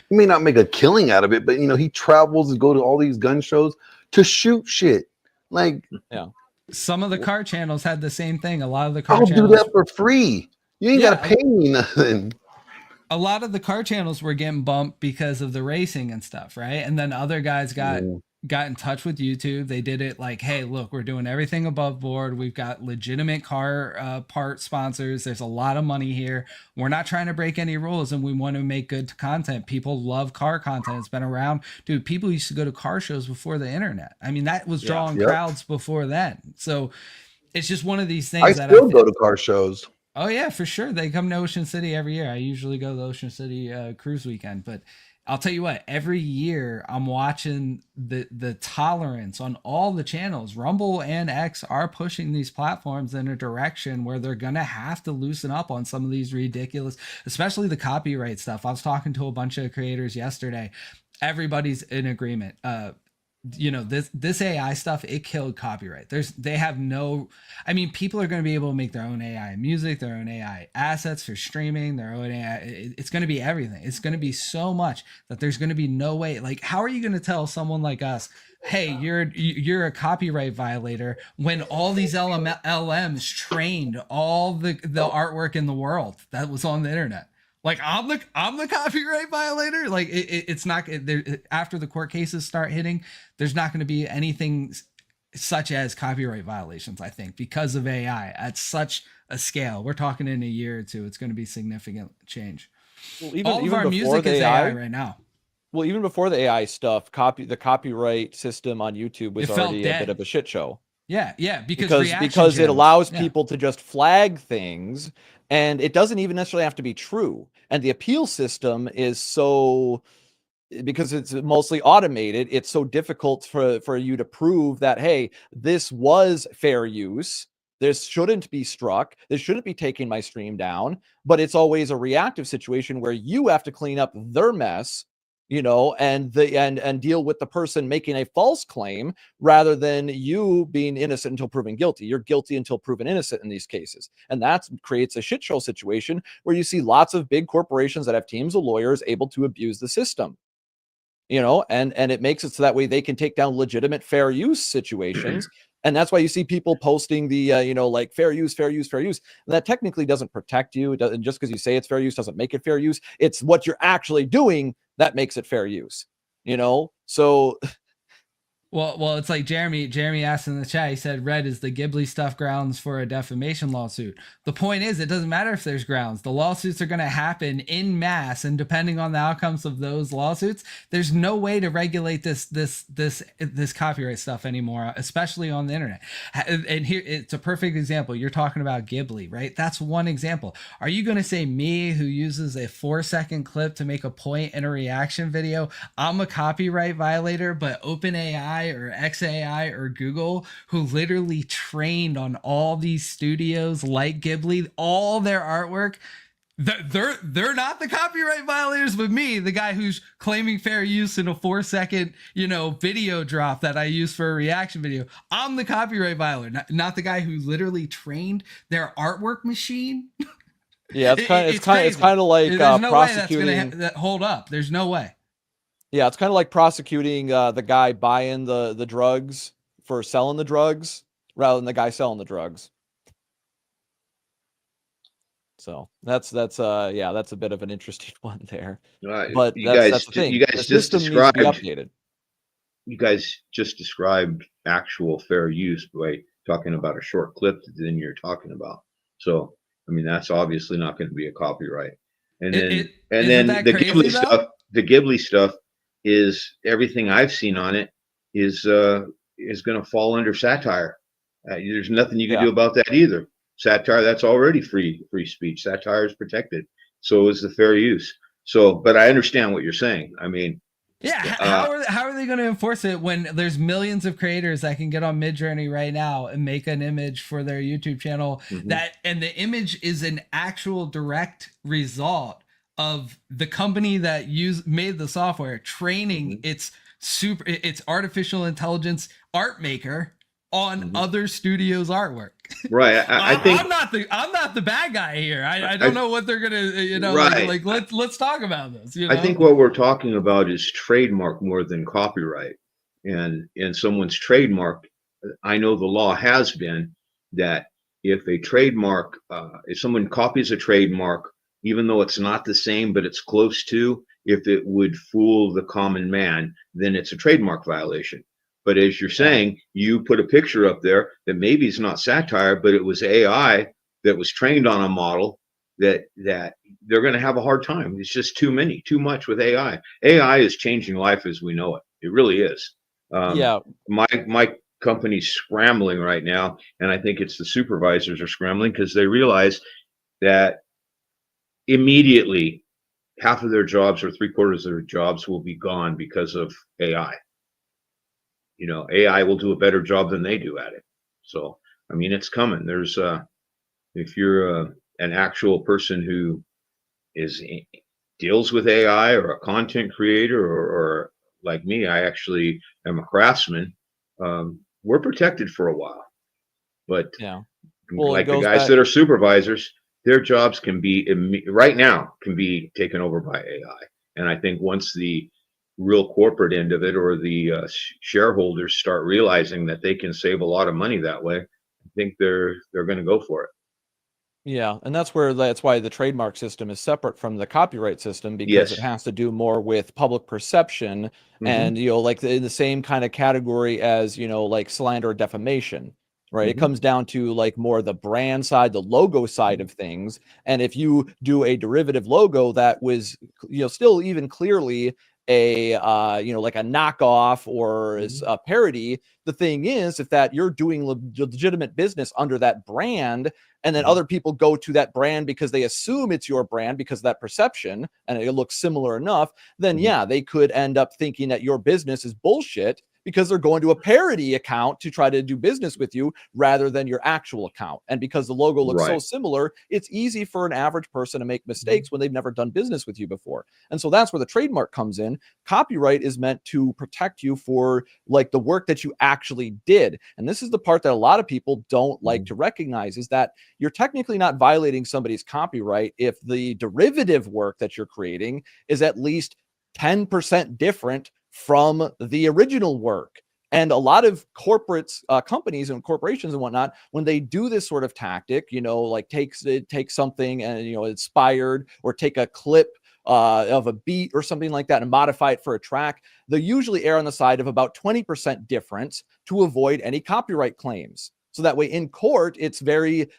S4: He may not make a killing out of it, but he travels and go to all these gun shows to shoot shit. Like,
S1: yeah.
S5: Some of the car channels had the same thing. A lot of the car
S4: I'll
S5: channels
S4: do that for free. You ain't gotta pay me nothing.
S5: A lot of the car channels were getting bumped because of the racing and stuff, right? And then other guys got in touch with YouTube. They did it like, hey, look, we're doing everything above board. We've got legitimate car part sponsors. There's a lot of money here. We're not trying to break any rules, and we want to make good content. People love car content. It's been around. Dude, people used to go to car shows before the internet. I mean, that was drawing crowds before then. So it's just one of these things.
S4: I still go to car shows.
S5: Oh yeah, for sure. They come to Ocean City every year. I usually go to the Ocean City cruise weekend, but I'll tell you what, every year I'm watching the tolerance on all the channels. Rumble and X are pushing these platforms in a direction where they're going to have to loosen up on some of these ridiculous, especially the copyright stuff. I was talking to a bunch of creators yesterday. Everybody's in agreement. This AI stuff, it killed copyright. They have no, I mean, people are going to be able to make their own AI music, their own AI assets for streaming, their own AI. It's going to be everything. It's going to be so much that there's going to be no way. Like, how are you going to tell someone like us, hey, you're a copyright violator, when all these LMs trained all the artwork in the world that was on the internet? Like, I'm the copyright violator. Like, it's not there. After the court cases start hitting, there's not going to be anything such as copyright violations, I think, because of AI at such a scale. We're talking in a year or two, it's going to be significant change.
S1: Well,
S5: all of our music is AI right now.
S1: Well, even before the AI stuff, the copyright system on YouTube was already a bit of a shit show.
S5: Yeah, because
S1: it allows people to just flag things, and it doesn't even necessarily have to be true. And the appeal system is so, because it's mostly automated, it's so difficult for you to prove that, hey, this was fair use. This shouldn't be struck. This shouldn't be taking my stream down. But it's always a reactive situation where you have to clean up their mess, and deal with the person making a false claim, rather than you being innocent until proven guilty. You're guilty until proven innocent in these cases. And that creates a shit show situation where you see lots of big corporations that have teams of lawyers able to abuse the system, and it makes it so that way they can take down legitimate fair use situations. And that's why you see people posting the, like fair use. And that technically doesn't protect you. It doesn't, just because you say it's fair use doesn't make it fair use. It's what you're actually doing that makes it fair use, So
S5: Well, it's like Jeremy asked in the chat. He said, "Red, is the Ghibli stuff grounds for a defamation lawsuit?" The point is, it doesn't matter if there's grounds. The lawsuits are going to happen in mass, and depending on the outcomes of those lawsuits, there's no way to regulate this copyright stuff anymore, especially on the internet. And here, it's a perfect example. You're talking about Ghibli, right? That's one example. Are you going to say me, who uses a 4-second clip to make a point in a reaction video, I'm a copyright violator, but OpenAI or XAI or Google, who literally trained on all these studios like Ghibli, all their artwork, they're not the copyright violators, but me, the guy who's claiming fair use in a 4-second, video drop that I use for a reaction video. I'm the copyright violator, not the guy who literally trained their artwork machine.
S1: Yeah, it's kind of like
S5: There's no
S1: prosecuting.
S5: way that's gonna hold up. There's no way.
S1: Yeah, it's kind of like prosecuting the guy buying the drugs for selling the drugs rather than the guy selling the drugs. So that's a bit of an interesting one there. But that's the thing.
S3: You guys
S1: The
S3: just
S1: system needs to be
S3: described.
S1: updated.
S3: You guys just described actual fair use by talking about a short clip that then you're talking about. So I mean, that's obviously not going to be a copyright. And then the Ghibli stuff is everything I've seen on it is going to fall under satire. There's nothing you can do about that either. Satire, that's already free speech. Satire is protected. So is the fair use. So, but I understand what you're saying. I mean,
S5: yeah, how are they going to enforce it when there's millions of creators that can get on Midjourney right now and make an image for their YouTube channel and the image is an actual direct result of the company that made the software training its artificial intelligence art maker on other studios' artwork.
S3: Right. I think
S5: I'm not the bad guy here. I don't know what they're gonna,
S3: right.
S5: let's talk about this.
S3: I think what we're talking about is trademark more than copyright. And someone's trademark, I know the law has been that if a trademark, if someone copies a trademark, even though it's not the same, but it's close to, if it would fool the common man, then it's a trademark violation. But as you're saying, you put a picture up there that maybe is not satire, but it was AI that was trained on a model that they're going to have a hard time. It's just too much with AI. AI is changing life as we know it. It really is. My company's scrambling right now, and I think it's the supervisors are scrambling because they realize that immediately half of their jobs or 3/4 of their jobs will be gone because of AI. AI will do a better job than they do at it. So, I mean, it's coming. There's, if you're an actual person who deals with AI or a content creator or like me, I actually am a craftsman. We're protected for a while, but like the guys that are supervisors, their jobs can be right now can be taken over by AI. And I think once the real corporate end of it or the shareholders start realizing that they can save a lot of money that way, I think they're going to go for it.
S1: Yeah, and that's why the trademark system is separate from the copyright system, because it has to do more with public perception and like in the same kind of category as like slander or defamation. Right. It comes down to like more the brand side, the logo side of things. And if you do a derivative logo that was, still even clearly a like a knockoff or is a parody, the thing is, if that you're doing legitimate business under that brand, and then other people go to that brand because they assume it's your brand because of that perception and it looks similar enough, then they could end up thinking that your business is bullshit because they're going to a parody account to try to do business with you rather than your actual account. And because the logo looks so similar, it's easy for an average person to make mistakes when they've never done business with you before. And so that's where the trademark comes in. Copyright is meant to protect you for like the work that you actually did. And this is the part that a lot of people don't like to recognize, is that you're technically not violating somebody's copyright if the derivative work that you're creating is at least 10% different from the original work. And a lot of corporates, companies and corporations and whatnot, when they do this sort of tactic, like take something and, inspired, or take a clip of a beat or something like that and modify it for a track, they usually err on the side of about 20% difference to avoid any copyright claims. So that way in court, it's very,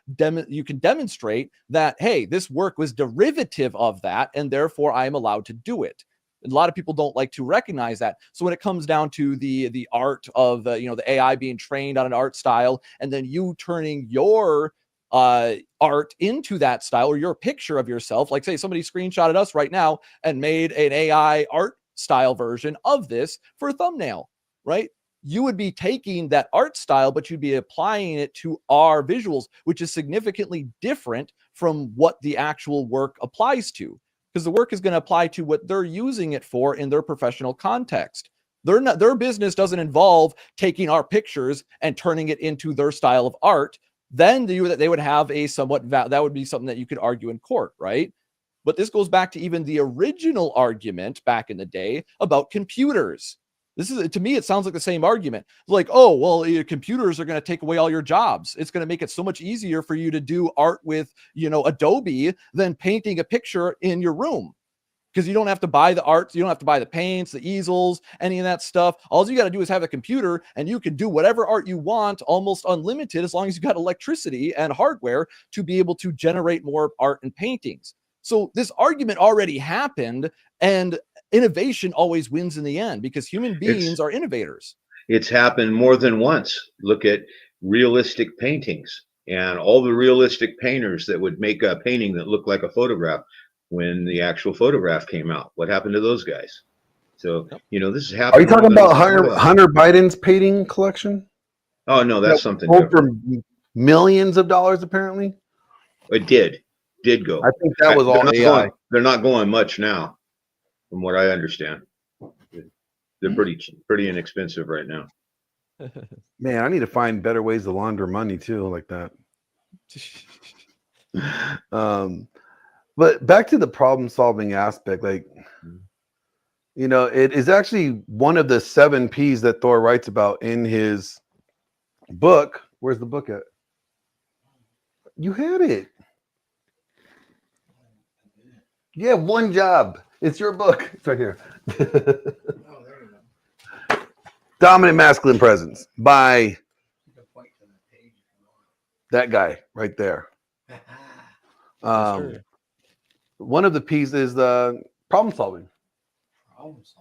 S1: you can demonstrate that, hey, this work was derivative of that, and therefore I am allowed to do it. A lot of people don't like to recognize that. So when it comes down to the art of the AI being trained on an art style, and then you turning your art into that style, or your picture of yourself, like say somebody screenshotted us right now and made an AI art style version of this for a thumbnail, right? You would be taking that art style, but you'd be applying it to our visuals, which is significantly different from what the actual work applies to, because the work is going to apply to what they're using it for in their professional context. Their business doesn't involve taking our pictures and turning it into their style of art. Then they would have a somewhat, that would be something that you could argue in court, right? But this goes back to even the original argument back in the day about computers. This is, to me, it sounds like the same argument. Like, oh, well, your computers are going to take away all your jobs. It's going to make it so much easier for you to do art with, Adobe than painting a picture in your room. Because you don't have to buy the art, you don't have to buy the paints, the easels, any of that stuff. All you got to do is have a computer, and you can do whatever art you want, almost unlimited, as long as you got electricity and hardware to be able to generate more art and paintings. So this argument already happened, and innovation always wins in the end because human beings are innovators.
S3: It's happened more than once. Look at realistic paintings and all the realistic painters that would make a painting that looked like a photograph when the actual photograph came out. What happened to those guys? So, this is happening.
S4: Are you talking about Hunter Biden's painting collection?
S3: Oh, no, that's something different.
S4: For millions of dollars, apparently.
S3: It did go.
S4: I think that was all AI.
S3: They're not going much now, from what I understand. They're pretty inexpensive right now.
S4: Man, I need to find better ways to launder money too, like that. But back to the problem-solving aspect, like, it is actually one of the 7 P's that Thor writes about in his book. Where's the book at? You had it. You have one job. It's your book. It's right here. Dominant Masculine Presence by that guy right there. One of the P's is the problem solving. Yes.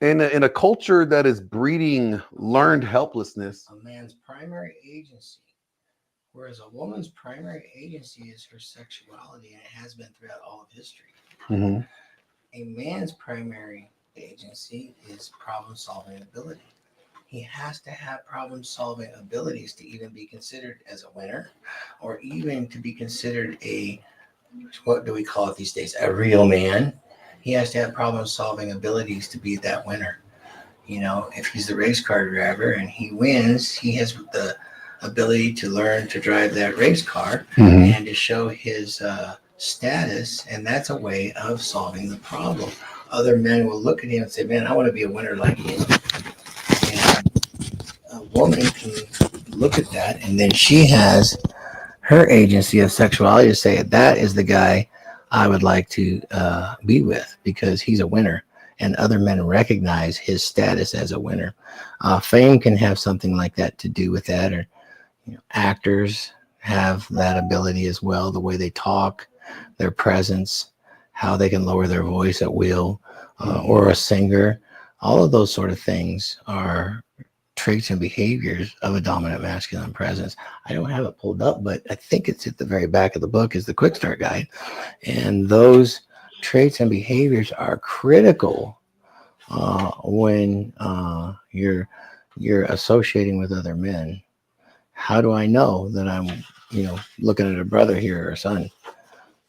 S4: In a culture that is breeding learned helplessness.
S7: A man's primary agency, whereas a woman's primary agency is her sexuality, and it has been throughout all of history.
S4: Mm-hmm.
S7: A man's primary agency is problem-solving ability. He has to have problem-solving abilities to even be considered as a winner, or even to be considered what do we call it these days? A real man. He has to have problem-solving abilities to be that winner. If he's the race car driver and he wins, he has the ability to learn to drive that race car and to show his status, and that's a way of solving the problem. Other men will look at him and say, man, I want to be a winner like him. And a woman can look at that, and then she has her agency of sexuality to say, that is the guy I would like to be with because he's a winner, and other men recognize his status as a winner. Fame can have something like that to do with that, or actors have that ability as well, the way they talk, their presence, how they can lower their voice at will, or a singer. All of those sort of things are traits and behaviors of a dominant masculine presence. I don't have it pulled up, but I think it's at the very back of the book is the quick start guide. And those traits and behaviors are critical when you're associating with other men. How do I know that I'm, looking at a brother here or a son?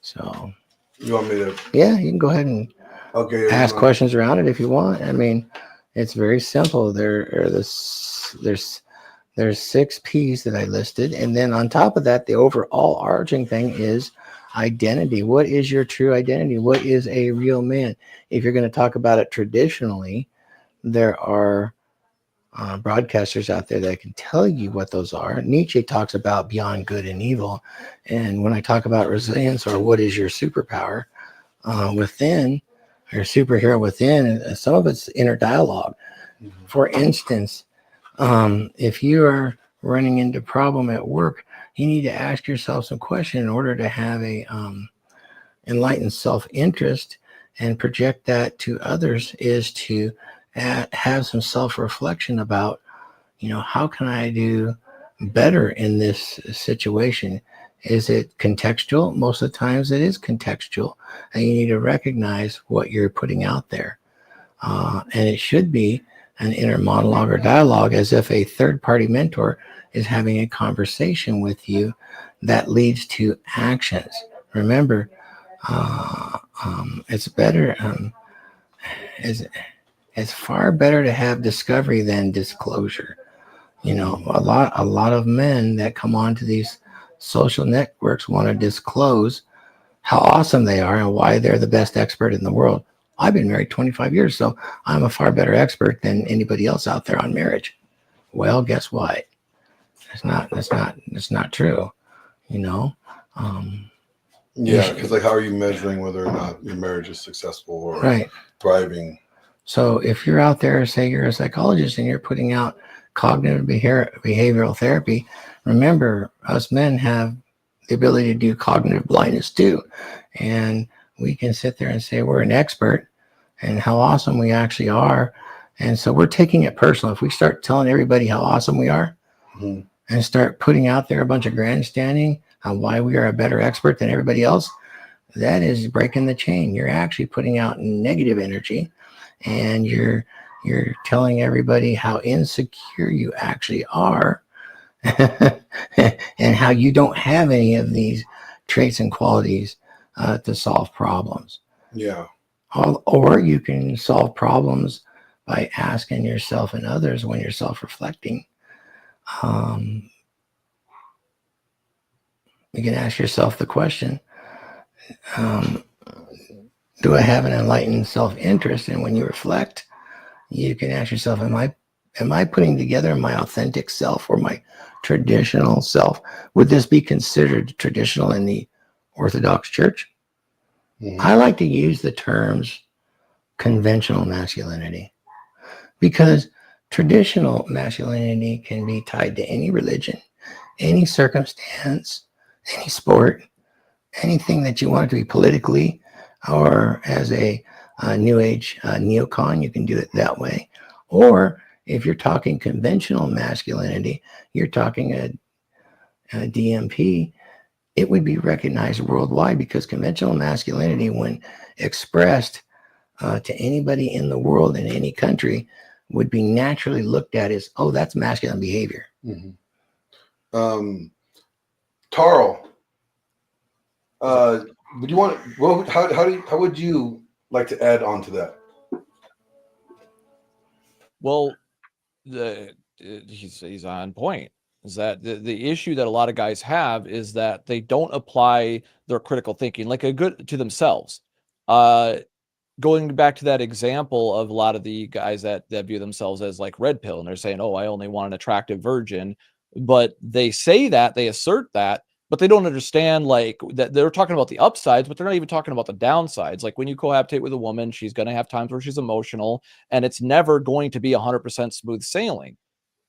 S7: So
S4: you want me to?
S7: Yeah, you can go ahead and ask questions around it if you want. I mean, it's very simple. There's 6 P's that I listed, and then on top of that, the overall arching thing is identity. What is your true identity? What is a real man? If you're going to talk about it traditionally, there are broadcasters out there that can tell you what those are. Nietzsche talks about beyond good and evil, and when I talk about resilience or what is your superpower, within, or superhero within, and some of it's inner dialogue. For instance, if you are running into a problem at work, you need to ask yourself some questions in order to have a enlightened self-interest and project that to others, is to have some self-reflection about, how can I do better in this situation? Is it contextual? Most of the times it is contextual, and you need to recognize what you're putting out there. And it should be an inner monologue or dialogue, as if a third-party mentor is having a conversation with you that leads to actions. Remember, it's better, it's far better to have discovery than disclosure. A lot of men that come onto these social networks want to disclose how awesome they are and why they're the best expert in the world. I've been married 25 years, so I'm a far better expert than anybody else out there on marriage. Well, guess what? That's not true.
S4: Yeah, because like, how are you measuring whether or not your marriage is successful or
S7: Right.
S4: thriving?
S7: So if you're out there, say you're a psychologist and you're putting out cognitive behavioral therapy, remember, us men have the ability to do cognitive blindness too. And we can sit there and say we're an expert and how awesome we actually are. And so we're taking it personal. If we start telling everybody how awesome we are,
S4: Mhm.
S7: and start putting out there a bunch of grandstanding on why we are a better expert than everybody else, that is breaking the chain. You're actually putting out negative energy, and you're telling everybody how insecure you actually are and how you don't have any of these traits and qualities to solve problems.
S4: Yeah.
S7: Or you can solve problems by asking yourself and others, when you're self-reflecting, you can ask yourself the question, do I have an enlightened self-interest? And when you reflect, you can ask yourself, am I putting together my authentic self or my traditional self? Would this be considered traditional in the Orthodox Church?
S4: Mhm.
S7: I like to use the terms conventional masculinity, because traditional masculinity can be tied to any religion, any circumstance, any sport, anything that you want it to be politically, or as a new age neocon, you can do it that way. Or if you're talking conventional masculinity, you're talking a DMP, it would be recognized worldwide, because conventional masculinity, when expressed to anybody in the world, in any country, would be naturally looked at as, oh, that's masculine behavior.
S4: Mhm. Tarl, would you want? Well, how would you like to add on to that?
S1: Well, he's on point. Is that the issue that a lot of guys have, is that they don't apply their critical thinking like a good to themselves. Going back to that example of a lot of the guys that view themselves as like red pill, and they're saying, oh, I only want an attractive virgin, but they say that, they assert that, but they don't understand like that they're talking about the upsides, but they're not even talking about the downsides. Like when you cohabitate with a woman, she's going to have times where she's emotional, and it's never going to be 100% smooth sailing.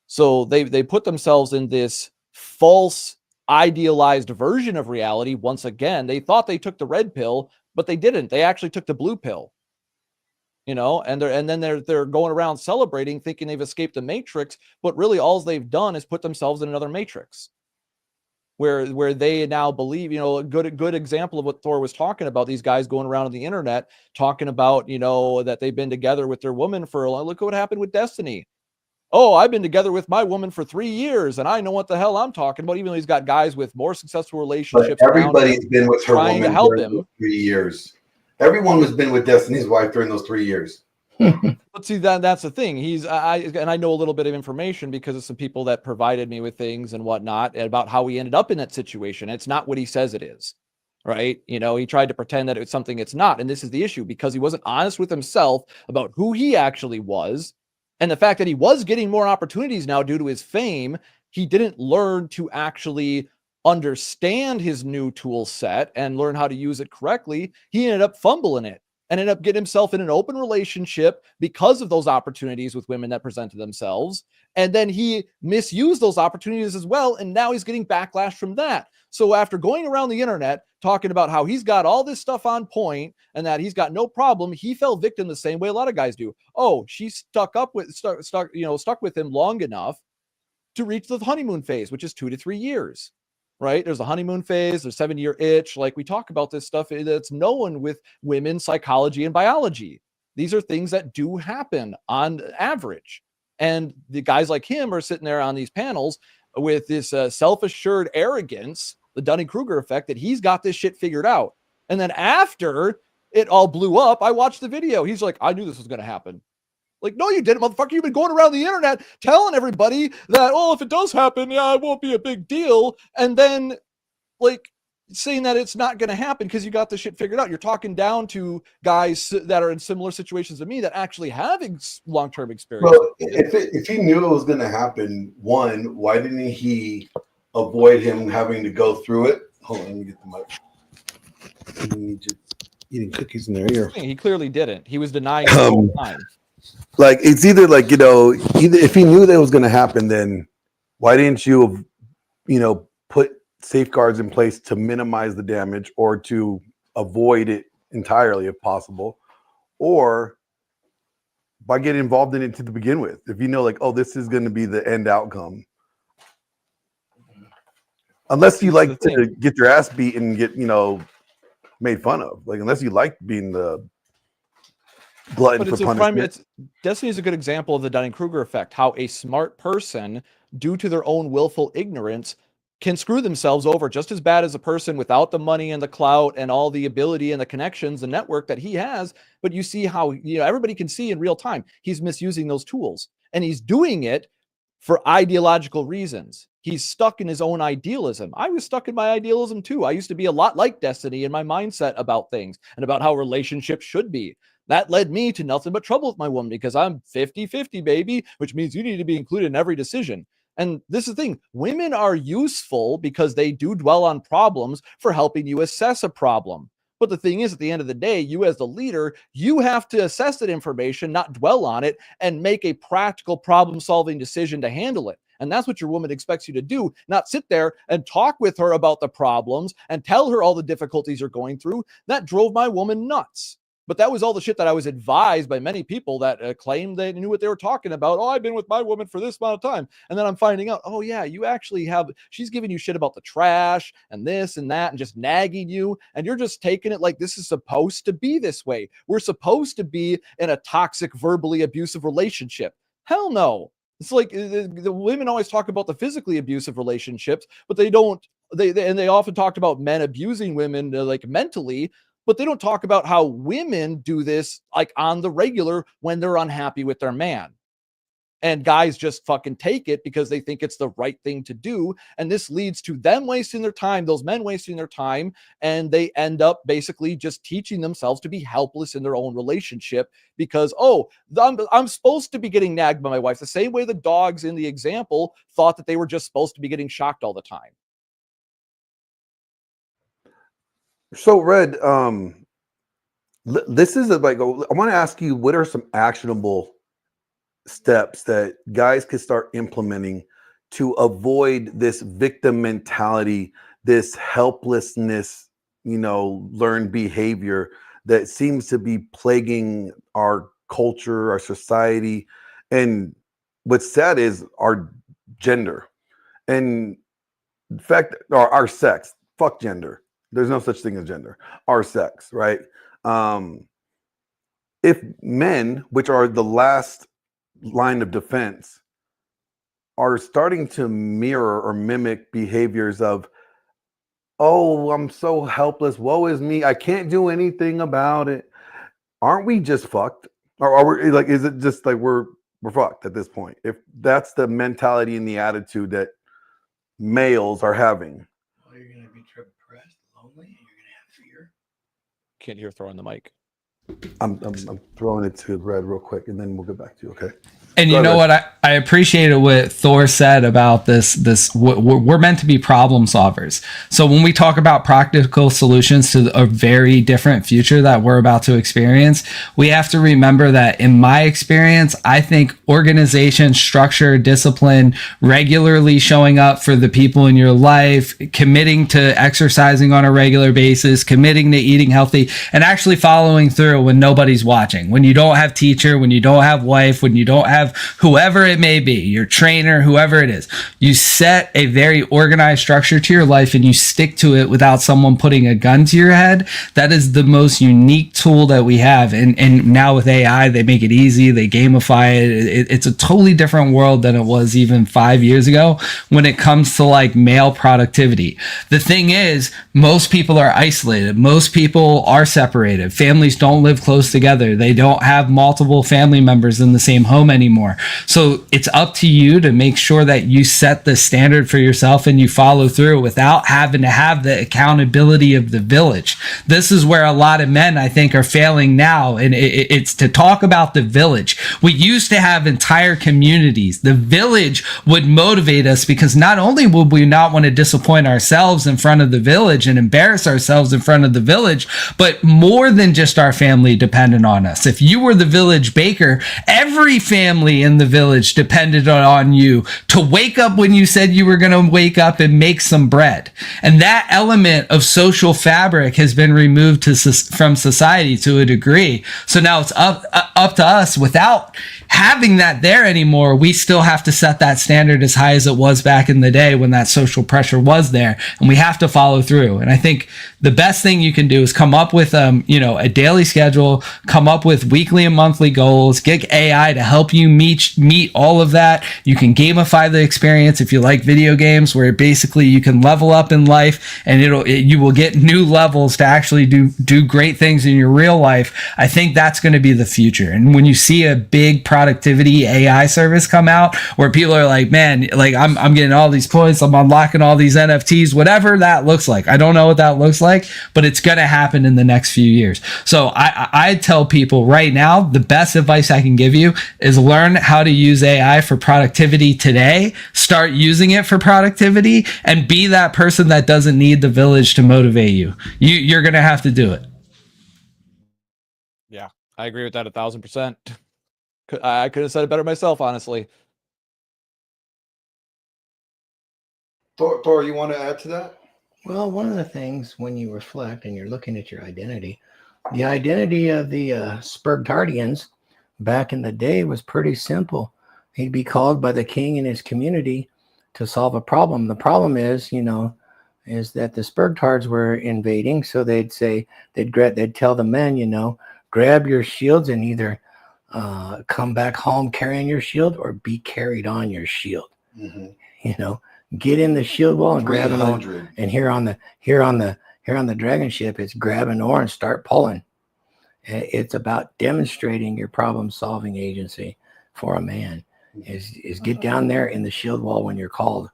S1: So they put themselves in this false idealized version of reality. Once again, they thought they took the red pill, but they didn't. They actually took the blue pill. And they're going around celebrating, thinking they've escaped the matrix, but really all they've done is put themselves in another matrix where they now believe, a good example of what Thor was talking about, these guys going around on the internet talking about, that they've been together with their woman for a long. Look what happened with Destiny. Oh, I've been together with my woman for 3 years and I know what the hell I'm talking about, even though he's got guys with more successful relationships.
S4: But everybody's been with her
S1: trying
S4: woman
S1: to help
S4: during
S1: him.
S4: those 3 years. Everyone has been with Destiny's wife during those 3 years.
S1: But see, that's the thing. I know a little bit of information because of some people that provided me with things and whatnot about how he ended up in that situation. It's not what he says it is, right? He tried to pretend that it's something it's not. And this is the issue, because he wasn't honest with himself about who he actually was. And the fact that he was getting more opportunities now due to his fame, he didn't learn to actually understand his new tool set and learn how to use it correctly, he ended up fumbling it and ended up getting himself in an open relationship because of those opportunities with women that presented themselves. And then he misused those opportunities as well. And now he's getting backlash from that. So after going around the internet talking about how he's got all this stuff on point and that he's got no problem, he fell victim the same way a lot of guys do. Oh, she stuck with him long enough to reach the honeymoon phase, which is 2 to 3 years. Right? There's a honeymoon phase, there's 7-year itch. Like we talk about this stuff that's known with women's psychology and biology. These are things that do happen on average. And the guys like him are sitting there on these panels with this self-assured arrogance, the Dunning-Kruger effect, that he's got this shit figured out. And then after it all blew up, I watched the video. He's like, I knew this was going to happen. Like, no, you didn't, motherfucker. You've been going around the internet telling everybody that, oh, if it does happen, yeah, it won't be a big deal. And then, like, saying that it's not going to happen because you got this shit figured out. You're talking down to guys that are in similar situations to me that actually have long-term experience.
S4: Well, if he knew it was going to happen, one, why didn't he avoid him having to go through it? Hold on, let me get the mic. You need you eating cookies in there.
S1: He clearly didn't. He was denying it the whole time.
S4: Like, it's either like, either if he knew that was going to happen, then why didn't you, put safeguards in place to minimize the damage or to avoid it entirely if possible, or by getting involved in it to begin with? If you know, like, oh, this is going to be the end outcome, unless you like to get your ass beat and get, made fun of, like, unless you like being the glutton for punishment.
S1: Destiny is a good example of the Dunning-Kruger effect, how a smart person, due to their own willful ignorance, can screw themselves over just as bad as a person without the money and the clout and all the ability and the connections and network that he has. But you see how, everybody can see in real time, he's misusing those tools, and he's doing it for ideological reasons. He's stuck in his own idealism. I was stuck in my idealism too. I used to be a lot like Destiny in my mindset about things and about how relationships should be. That led me to nothing but trouble with my woman because I'm 50-50, baby, which means you need to be included in every decision. And this is the thing. Women are useful because they do dwell on problems for helping you assess a problem. But the thing is, at the end of the day, you as the leader, you have to assess that information, not dwell on it, and make a practical problem-solving decision to handle it. And that's what your woman expects you to do, not sit there and talk with her about the problems and tell her all the difficulties you're going through. That drove my woman nuts. But that was all the shit that I was advised by many people that claimed they knew what they were talking about. Oh, I've been with my woman for this amount of time. And then I'm finding out, oh yeah, you actually she's giving you shit about the trash and this and that and just nagging you. And you're just taking it like this is supposed to be this way. We're supposed to be in a toxic, verbally abusive relationship. Hell no. It's like the women always talk about the physically abusive relationships, but they don't, they often talked about men abusing women like mentally, but they don't talk about how women do this like on the regular when they're unhappy with their man. And guys just fucking take it because they think it's the right thing to do. And this leads to them wasting their time, those men wasting their time. And they end up basically just teaching themselves to be helpless in their own relationship because, oh, I'm supposed to be getting nagged by my wife. The same way the dogs in the example thought that they were just supposed to be getting shocked all the time.
S4: So, Red, this is like, I want to ask you, what are some actionable steps that guys could start implementing to avoid this victim mentality, this helplessness, learned behavior that seems to be plaguing our culture, our society, and what's sad is our gender, and in fact, our sex. Fuck gender. There's no such thing as gender. Our sex, right? If men, which are the last line of defense, are starting to mirror or mimic behaviors of, oh, I'm so helpless, woe is me, I can't do anything about it, aren't we just fucked? Or are we like, is it just like we're fucked at this point? If that's the mentality and the attitude that males are having.
S7: Well, you're going to be depressed, lonely, and you're going to have fear.
S1: Can't hear throwing the mic.
S4: I'm throwing it to Red real quick, and then we'll get back to you, okay?
S5: And
S4: Go
S5: you know
S4: ahead.
S5: what? I appreciated what Thor said about we're meant to be problem solvers. So when we talk about practical solutions to a very different future that we're about to experience, we have to remember that in my experience, I think organization, structure, discipline, regularly showing up for the people in your life, committing to exercising on a regular basis, committing to eating healthy, and actually following through when nobody's watching, when you don't have teacher, when you don't have wife, when you don't have whoever it may be, your trainer, whoever it is. You set a very organized structure to your life and you stick to it without someone putting a gun to your head. That is the most unique tool that we have. And now with AI, they make it easy, they gamify it. It's a totally different world than it was even 5 years ago when it comes to like male productivity. The thing is, most people are isolated. Most people are separated. Families don't live close together. They don't have multiple family members in the same home anymore. So it's up to you to make sure that you set the standard for yourself and you follow through without having to have the accountability of the village. This is where a lot of men, I think, are failing now. And it's to talk about the village. We used to have entire communities. The village would motivate us because not only would we not want to disappoint ourselves in front of the village and embarrass ourselves in front of the village, but more than just our family depended on us. If you were the village baker, every family in the village depended on you to wake up when you said you were going to wake up and make some bread. And that element of social fabric has been removed from society to a degree. So now it's up to us. Without having that there anymore, we still have to set that standard as high as it was back in the day when that social pressure was there, and we have to follow through. And I think the best thing you can do is come up with a daily schedule, come up with weekly and monthly goals, get AI to help you meet all of that. You can gamify the experience if you like video games, where basically you can level up in life and you will get new levels to actually do great things in your real life. I think that's going to be the future. And when you see a big productivity AI service come out where people are like, man, like I'm getting all these points, I'm unlocking all these NFTs, whatever that looks like. I don't know what that looks like, but it's going to happen in the next few years. So I tell people right now, the best advice I can give you is learn how to use AI for productivity today, start using it for productivity, and be that person that doesn't need the village to motivate you. You're going to have to do it.
S1: Yeah, I agree with that 1,000%. I could have said it better myself, honestly.
S4: Thor, you want to add to that?
S7: Well, one of the things when you reflect and you're looking at your identity, the identity of the Spergtardians back in the day was pretty simple. He'd be called by the king in his community to solve a problem. The problem is that the Spergtards were invading, so they'd tell the men, grab your shields and either come back home carrying your shield or be carried on your shield. Mm-hmm. Get in the shield wall and grab an oar. And here on the DragonShip, it's grab an oar and start pulling. It's about demonstrating your problem-solving agency for a man. Is get down there in the shield wall when you're called,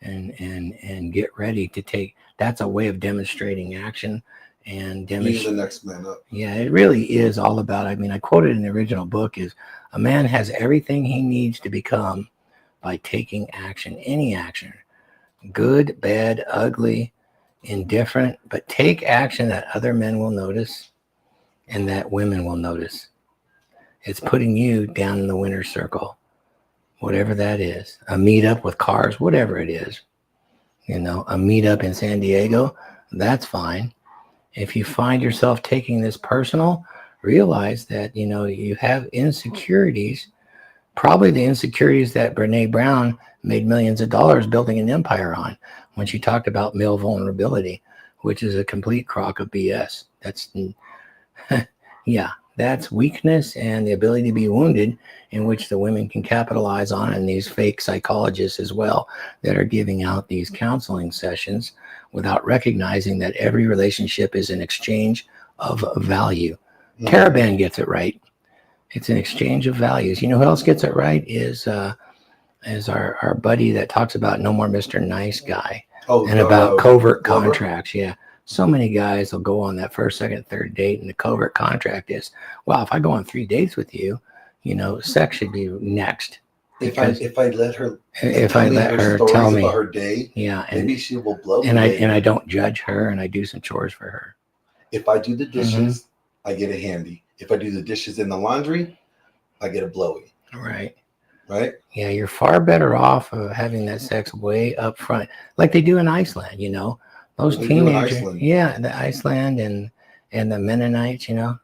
S7: and get ready to take. That's a way of demonstrating action and
S4: Being the next man up.
S7: Yeah, it really is all about. I mean, I quoted in the original book is a man has everything he needs to become by taking action, any action, good, bad, ugly, indifferent, but take action that other men will notice and that women will notice. It's putting you down in the winner's circle, whatever that is. A meetup with cars, whatever it is. A meetup in San Diego, that's fine. If you find yourself taking this personal, realize that, you have insecurities, probably the insecurities that Brene Brown made millions of dollars building an empire on when she talked about male vulnerability, which is a complete crock of BS. That's weakness and the ability to be wounded, in which the women can capitalize on, and these fake psychologists as well that are giving out these counseling sessions without recognizing that every relationship is an exchange of value. Mm-hmm. Caravan gets it right. It's an exchange of values. You know who else gets it right is our buddy that talks about no more Mr. Nice Guy about covert contracts. Yeah. So many guys will go on that first, second, third date, and the covert contract is, wow, if I go on 3 dates with you, You know, sex should be next.
S4: If I let her,
S7: If I let her
S4: stories
S7: tell me
S4: about her day,
S7: yeah, and
S4: maybe she will blow.
S7: and I don't judge her, and I do some chores for her.
S4: If I do the dishes, I get a handy. If I do the dishes in the laundry, I get a blowy.
S7: Right.
S4: Right.
S7: Yeah, you're far better off of having that sex way up front, like they do in Iceland. You know, those teenagers. Yeah, the Iceland and the Mennonites. You know,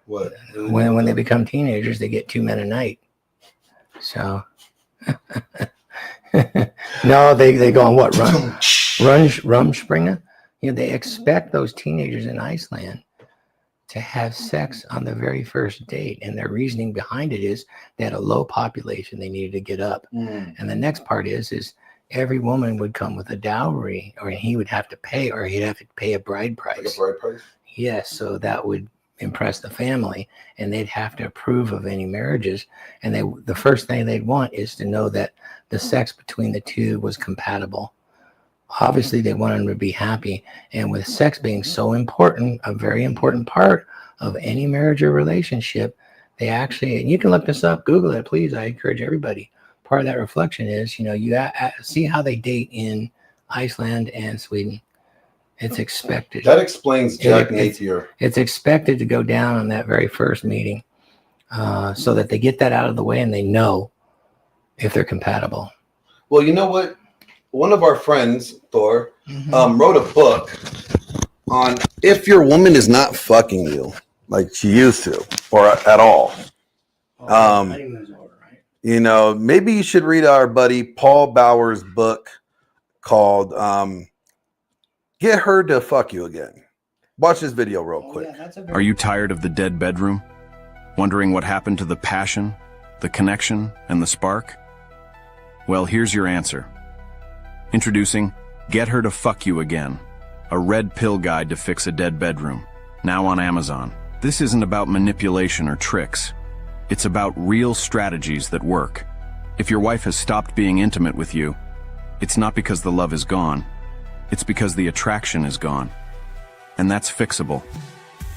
S4: what
S7: when they become teenagers, they get 2 men a night. So. No, they go on what Rumspringa? You know, they expect those teenagers in Iceland to have sex on the very first date, and their reasoning behind it is they had a low population, they needed to get up. And the next part is every woman would come with a dowry, or he would have to pay, or he'd have to pay a bride price.
S4: Like a bride price?
S7: Yes, so that would impress the family, and they'd have to approve of any marriages, and the first thing they'd want is to know that the sex between the two was compatible. Obviously they want them to be happy, and with sex being so important, a very important part of any marriage or relationship, they actually, and you can look this up, Google it, please, I encourage everybody. Part of that reflection is, you know, you see how they date in Iceland and Sweden. It's expected.
S4: That explains Jack Napier.
S7: It's expected to go down on that very first meeting, so that they get that out of the way and they know if they're compatible.
S4: Well, you know what? One of our friends, Thor, wrote a book on if your woman is not fucking you like she used to or at all. You know, maybe you should read our buddy Paul Bauer's book called Get Her to Fuck You Again. Watch this video real quick.
S8: Are you tired of the dead bedroom? Wondering what happened to the passion, the connection, and the spark? Well, here's your answer. Introducing Get Her to Fuck You Again, a red pill guide to fix a dead bedroom, now on Amazon. This isn't about manipulation or tricks. It's about real strategies that work. If your wife has stopped being intimate with you, it's not because the love is gone. It's because the attraction is gone. And that's fixable.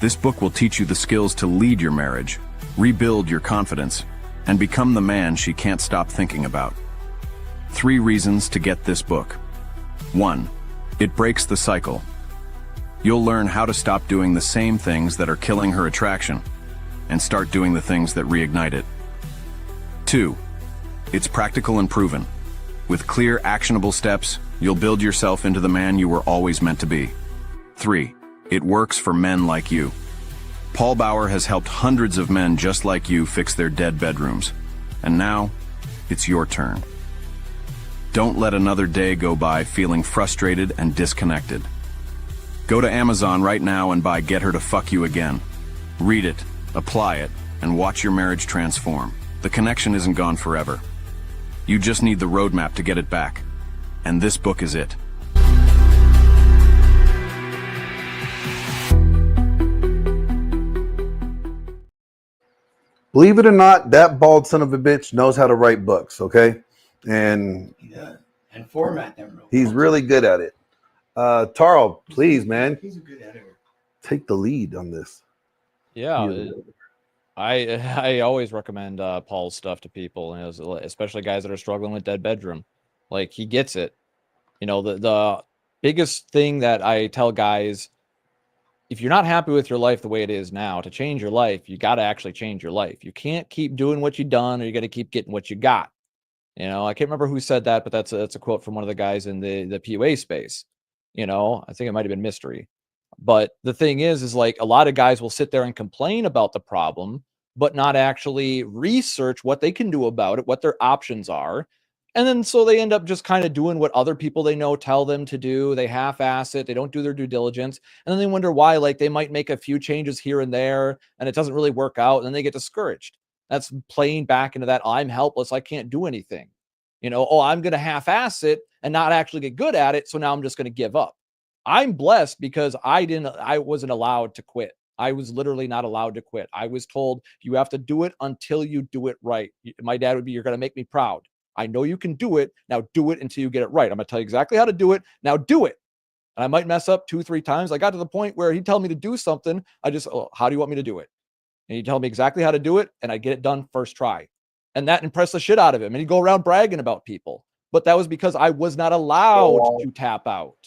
S8: This book will teach you the skills to lead your marriage, rebuild your confidence, and become the man she can't stop thinking about. 3 reasons to get this book. 1. It breaks the cycle. You'll learn how to stop doing the same things that are killing her attraction and start doing the things that reignite it. 2. It's practical and proven. With clear, actionable steps, you'll build yourself into the man you were always meant to be. 3. It works for men like you. Paul Bauer has helped hundreds of men just like you fix their dead bedrooms. And now, it's your turn. Don't let another day go by feeling frustrated and disconnected. Go to Amazon right now and buy Get Her to Fuck You Again. Read it, apply it, and watch your marriage transform. The connection isn't gone forever. You just need the roadmap to get it back. And this book is it.
S4: Believe it or not, that bald son of a bitch knows how to write books, okay? And
S7: format them.
S4: He's really good at it. Taro, please, man.
S7: He's a good editor.
S4: Take the lead on this.
S1: Yeah. I always recommend Paul's stuff to people, you know, especially guys that are struggling with dead bedroom. Like, he gets it. You know, the biggest thing that I tell guys, if you're not happy with your life the way it is now, to change your life, you got to actually change your life. You can't keep doing what you've done, or you got to keep getting what you got. You know, I can't remember who said that, but that's a quote from one of the guys in the PUA space. You know, I think it might have been Mystery. But the thing is like, a lot of guys will sit there and complain about the problem, but not actually research what they can do about it, what their options are. And then so they end up just kind of doing what other people they know tell them to do. They half-ass it. They don't do their due diligence. And then they wonder why, like, they might make a few changes here and there and it doesn't really work out. And then they get discouraged. That's playing back into that, I'm helpless, I can't do anything. You know, oh, I'm going to half-ass it and not actually get good at it. So now I'm just going to give up. I'm blessed because I wasn't allowed to quit. I was literally not allowed to quit. I was told, you have to do it until you do it right. My dad would be, you're going to make me proud. I know you can do it. Now do it until you get it right. I'm going to tell you exactly how to do it. Now do it. And I might mess up 2-3 times. I got to the point where he'd tell me to do something. I just, oh, how do you want me to do it? And he'd tell me exactly how to do it, and I'd get it done first try. And that impressed the shit out of him. And he'd go around bragging about people. But that was because I was not allowed to tap out.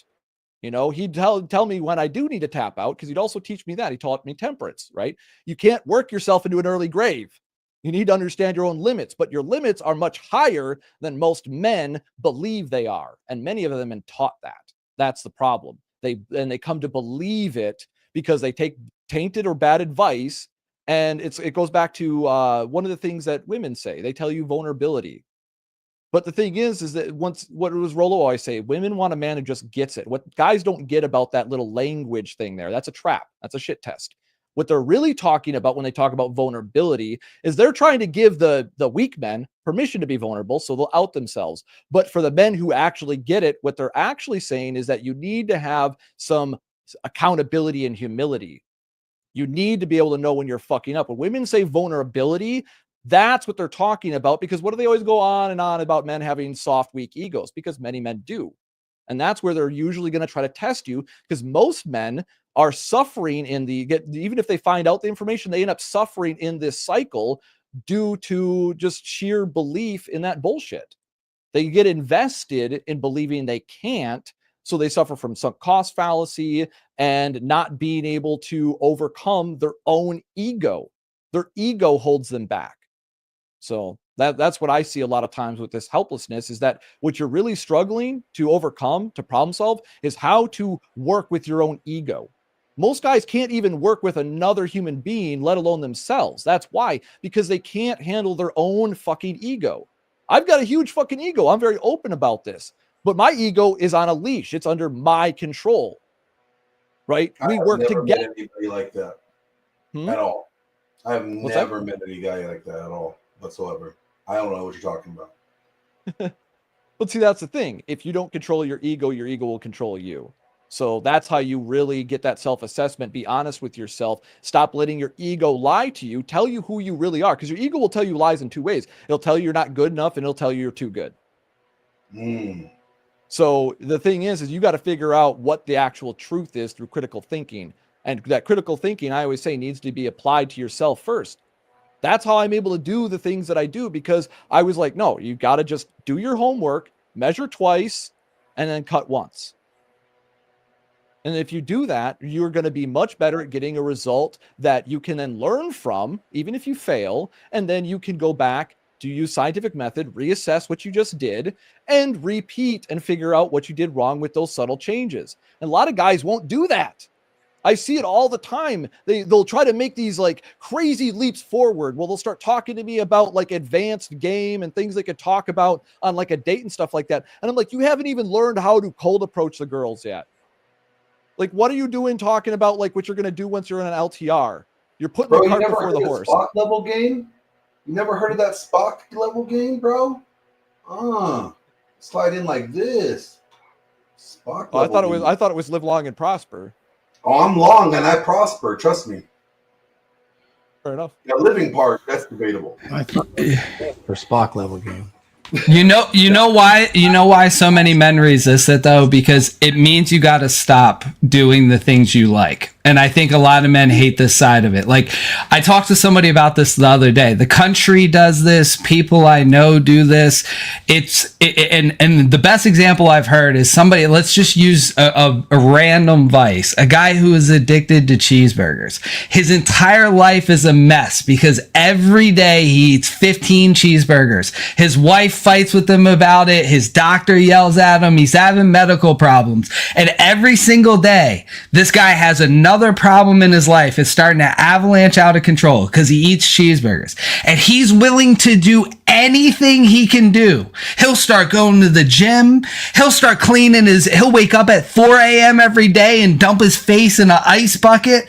S1: You know, he'd tell me when I do need to tap out, because he'd also teach me that. He taught me temperance, right? You can't work yourself into an early grave. You need to understand your own limits, but your limits are much higher than most men believe they are. And many of them have been taught that. That's the problem. They come to believe it because they take tainted or bad advice. And it goes back to one of the things that women say. They tell you vulnerability. But the thing is that what was Rollo always say, women want a man who just gets it. What guys don't get about that little language thing there, that's a trap. That's a shit test. What they're really talking about when they talk about vulnerability is they're trying to give the weak men permission to be vulnerable, so they'll out themselves. But for the men who actually get it, what they're actually saying is that you need to have some accountability and humility. You need to be able to know when you're fucking up. When women say vulnerability, that's what they're talking about, because what do they always go on and on about men having soft, weak egos? Because many men do. And that's where they're usually going to try to test you, because most men are suffering even if they find out the information, they end up suffering in this cycle due to just sheer belief in that bullshit. They get invested in believing they can't, so they suffer from sunk cost fallacy and not being able to overcome their own ego. Their ego holds them back. So that's what I see a lot of times with this helplessness, is that what you're really struggling to overcome, to problem solve, is how to work with your own ego. Most guys can't even work with another human being, let alone themselves. That's why, because they can't handle their own fucking ego. I've got a huge fucking ego. I'm very open about this, but my ego is on a leash. It's under my control, right? We work together.
S4: Met anybody like that at all. I have never met any guy like that at all whatsoever. I don't know what you're talking about.
S1: But see, that's the thing. If you don't control your ego will control you. So that's how you really get that self-assessment. Be honest with yourself. Stop letting your ego lie to you. Tell you who you really are, because your ego will tell you lies in two ways. It'll tell you you're not good enough, and it'll tell you you're too good. So the thing is you got to figure out what the actual truth is through critical thinking. And that critical thinking, I always say, needs to be applied to yourself first. That's how I'm able to do the things that I do, because I was like, no, you got to just do your homework, measure twice, and then cut once. And if you do that, you're going to be much better at getting a result that you can then learn from, even if you fail. And then you can go back to use scientific method, reassess what you just did, and repeat and figure out what you did wrong with those subtle changes. And a lot of guys won't do that. I see it all the time. They'll try to make these like crazy leaps forward. Well, they'll start talking to me about like advanced game and things they could talk about on like a date and stuff like that. And I'm like, you haven't even learned how to cold approach the girls yet. Like, what are you doing talking about like what you're going to do once you're in an LTR? You're putting the cart before the horse.
S4: Spock level game? You never heard of that Spock level game, bro? Slide in like this. Spock
S1: I thought it was live long and prosper.
S4: Oh, I'm long and I prosper. Trust me.
S1: Fair enough.
S4: The living part, that's debatable.
S9: For Spock level game.
S5: You know why so many men resist it though? Because it means you got to stop doing the things you like. And I think a lot of men hate this side of it. Like, I talked to somebody about this the other day. The country does this. People I know do this. And the best example I've heard is somebody, let's just use a random vice. A guy who is addicted to cheeseburgers. His entire life is a mess because every day he eats 15 cheeseburgers. His wife fights with him about it. His doctor yells at him. He's having medical problems. And every single day, this guy has another problem in his life. Is starting to avalanche out of control because he eats cheeseburgers. And he's willing to do anything he can do. He'll start going to the gym. He'll start cleaning he'll wake up at 4 a.m. every day and dump his face in an ice bucket.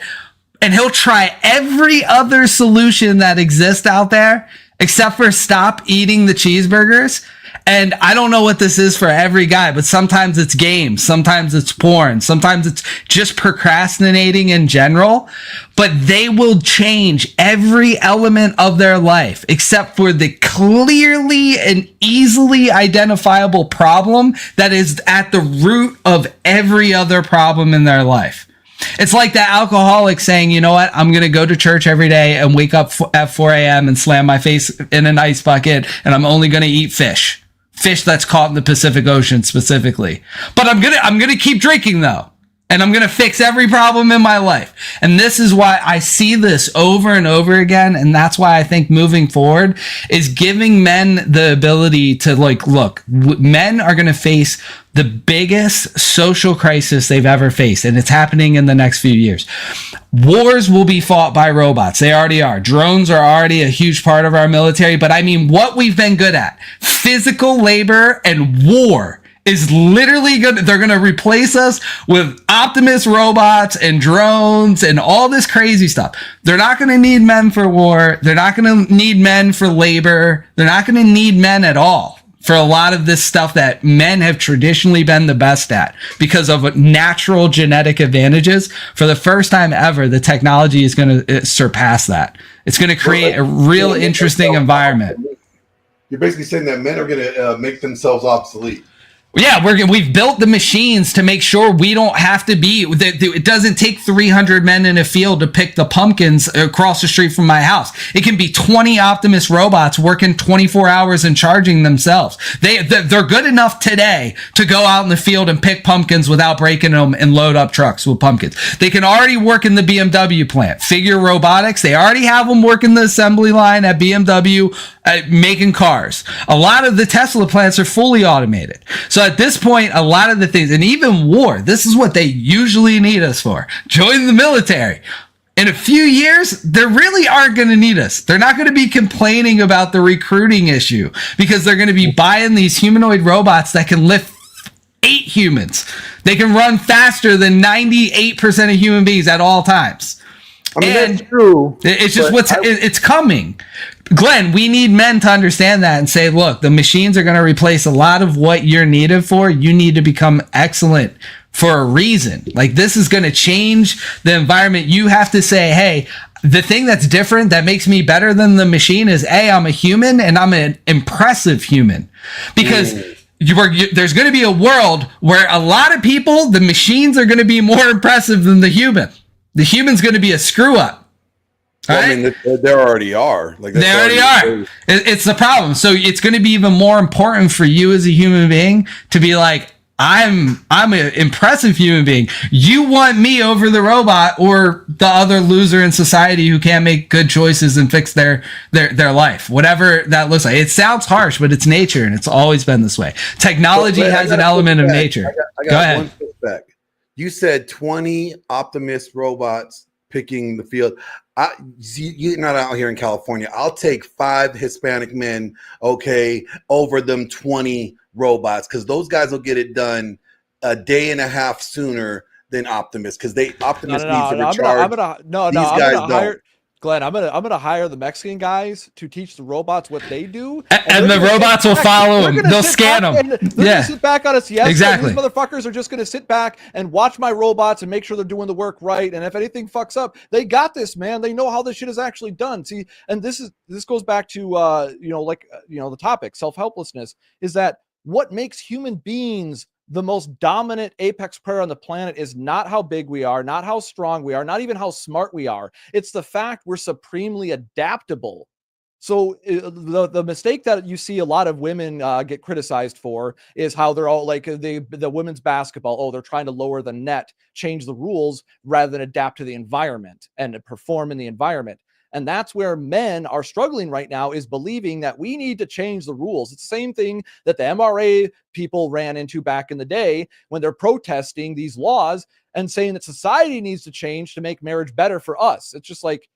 S5: And he'll try every other solution that exists out there except for stop eating the cheeseburgers. And I don't know what this is for every guy, but sometimes it's games, sometimes it's porn, sometimes it's just procrastinating in general. But they will change every element of their life except for the clearly and easily identifiable problem that is at the root of every other problem in their life. It's like the alcoholic saying, you know what, I'm going to go to church every day and wake up at 4 a.m. and slam my face in an ice bucket, and I'm only going to eat fish that's caught in the Pacific Ocean specifically. But I'm going to keep drinking though. And I'm going to fix every problem in my life. And this is why I see this over and over again. And that's why I think moving forward is giving men the ability to look, men are going to face the biggest social crisis they've ever faced. And it's happening in the next few years. Wars will be fought by robots. They already are. Drones are already a huge part of our military. But I mean, what we've been good at, physical labor and war, is literally they're going to replace us with Optimus robots and drones and all this crazy stuff. They're not going to need men for war. They're not going to need men for labor. They're not going to need men at all for a lot of this stuff that men have traditionally been the best at because of natural genetic advantages. For the first time ever, the technology is going to surpass that. It's going to create a real interesting environment.
S4: You're basically saying that men are going to make themselves obsolete.
S5: Yeah, we've built the machines to make sure we don't have to be. It doesn't take 300 men in a field to pick the pumpkins across the street from my house. It can be 20 Optimus robots working 24 hours and charging themselves. They're good enough today to go out in the field and pick pumpkins without breaking them and load up trucks with pumpkins. They can already work in the BMW plant. Figure Robotics, they already have them working the assembly line at BMW making cars. A lot of the Tesla plants are fully automated. So at this point, a lot of the things, and even war, this is what they usually need us for. Join the military. In a few years, they really aren't going to need us. They're not going to be complaining about the recruiting issue because they're going to be buying these humanoid robots that can lift 8 humans. They can run faster than 98% of human beings at all times.
S4: I mean,
S5: and
S4: that's true.
S5: It's just it's coming. Glenn, we need men to understand that and say, look, the machines are going to replace a lot of what you're needed for. You need to become excellent for a reason. Like, this is going to change the environment. You have to say, hey, the thing that's different that makes me better than the machine is I'm a human and I'm an impressive human. Because there's going to be a world where a lot of people, the machines are going to be more impressive than the human. The human's going to be a screw up.
S4: Well, right? I mean, there already are. Like,
S5: they already are. It's the problem. So it's going to be even more important for you as a human being to be like, I'm an impressive human being. You want me over the robot or the other loser in society who can't make good choices and fix their life, whatever that looks like. It sounds harsh, but it's nature, and it's always been this way. Technology has an element of nature.
S4: I got
S5: Go ahead.
S4: one pushback. You said 20 Optimus robots picking the field. You're not out here in California. I'll take 5 Hispanic men, over them 20 robots, because those guys will get it done a day and a half sooner than Optimus, because Optimus needs to recharge.
S1: Glenn, I'm gonna hire the Mexican guys to teach the robots what they do,
S5: and the robots will follow them. They'll scan them.
S1: They're gonna sit back on us. Yes,
S5: exactly.
S1: These motherfuckers are just gonna sit back and watch my robots and make sure they're doing the work right. And if anything fucks up, they got this, man. They know how this shit is actually done. See, and this goes back to the topic, self-helplessness, is that what makes human beings the most dominant apex predator on the planet is not how big we are, not how strong we are, not even how smart we are. It's the fact we're supremely adaptable. So the mistake that you see a lot of women get criticized for is how they're all like the women's basketball. Oh, they're trying to lower the net, change the rules rather than adapt to the environment and perform in the environment. And that's where men are struggling right now, is believing that we need to change the rules. It's the same thing that the MRA people ran into back in the day when they're protesting these laws and saying that society needs to change to make marriage better for us. It's just like,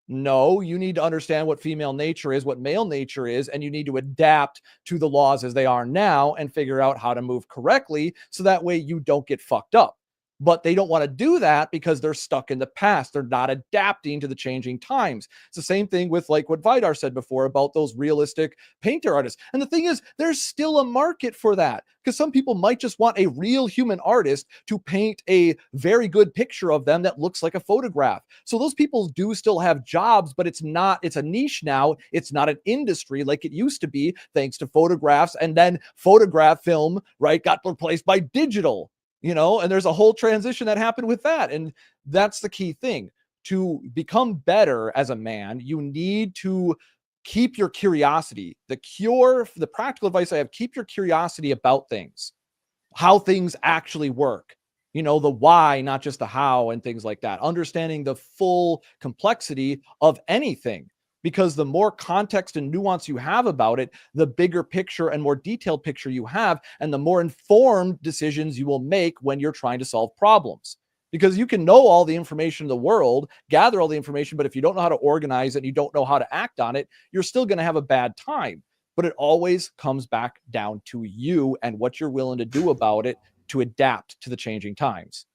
S1: no, you need to understand what female nature is, what male nature is, and you need to adapt to the laws as they are now and figure out how to move correctly so that way you don't get fucked up. But they don't want to do that because they're stuck in the past. They're not adapting to the changing times. It's the same thing with like what Vidar said before about those realistic painter artists. And the thing is, there's still a market for that, because some people might just want a real human artist to paint a very good picture of them that looks like a photograph. So those people do still have jobs, but it's a niche now. It's not an industry like it used to be, thanks to photographs. And then photograph film, right, got replaced by digital. and there's a whole transition that happened with that. And that's the key thing. To become better as a man, you need to keep your curiosity. The practical advice I have, keep your curiosity about things, how things actually work, the why, not just the how, and things like that. Understanding the full complexity of anything, because the more context and nuance you have about it, the bigger picture and more detailed picture you have, and the more informed decisions you will make when you're trying to solve problems. Because you can know all the information in the world, gather all the information, but if you don't know how to organize it and you don't know how to act on it, you're still going to have a bad time. But it always comes back down to you and what you're willing to do about it to adapt to the changing times.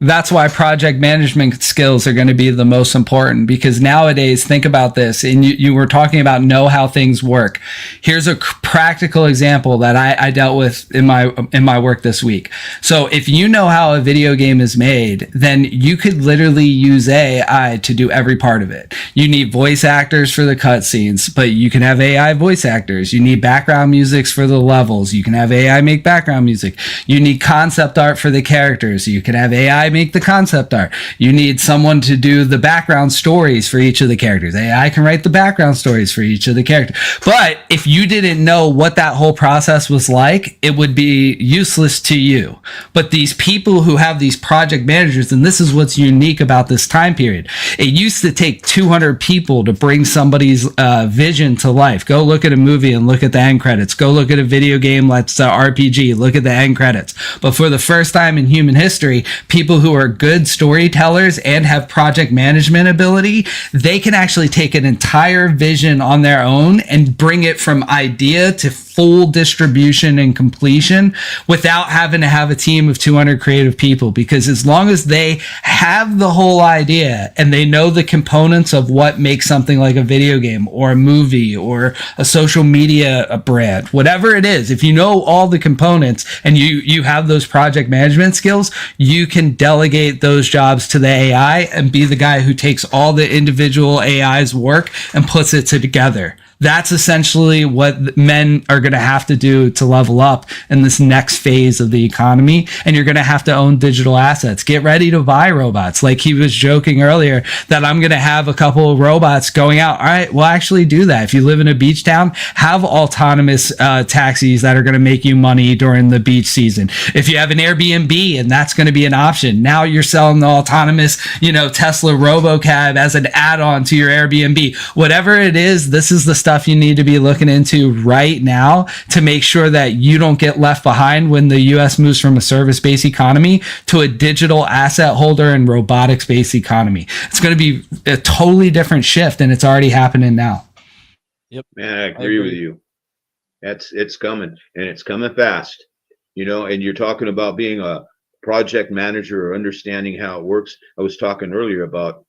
S5: That's why project management skills are going to be the most important, because nowadays, think about this, and you were talking about know how things work. Here's a practical example that I dealt with in my work this week. So if you know how a video game is made, then you could literally use AI to do every part of it. You need voice actors for the cutscenes, but you can have AI voice actors. You need background music for the levels. You can have AI make background music. You need concept art for the characters. You can have AI make the concept art. You need someone to do the background stories for each of the characters. AI can write the background stories for each of the characters. But if you didn't know what that whole process was like, it would be useless to you. But these people who have these project managers, and this is what's unique about this time period, it used to take 200 people to bring somebody's vision to life. Go look at a movie and look at the end credits. Go look at a video game like RPG, look at the end credits. But for the first time in human history, people who are good storytellers and have project management ability, they can actually take an entire vision on their own and bring it from idea to full distribution and completion without having to have a team of 200 creative people. Because as long as they have the whole idea and they know the components of what makes something like a video game or a movie or a social media brand, whatever it is, if you know all the components and you have those project management skills, you can delegate those jobs to the AI and be the guy who takes all the individual AI's work and puts it together. That's essentially what men are going to have to do to level up in this next phase of the economy. And you're going to have to own digital assets. Get ready to buy robots. Like he was joking earlier that I'm going to have a couple of robots going out. All right, we'll actually do that. If you live in a beach town, have autonomous taxis that are going to make you money during the beach season. If you have an Airbnb and that's going to be an option, now you're selling the autonomous, Tesla RoboCab as an add-on to your Airbnb. Whatever it is, this is the stuff you need to be looking into right now to make sure that you don't get left behind when the US moves from a service-based economy to a digital asset holder and robotics-based economy. It's going to be a totally different shift, and it's already happening now.
S1: Yep.
S3: Man, I agree with you. It's coming, and it's coming fast. And you're talking about being a project manager or understanding how it works. I was talking earlier about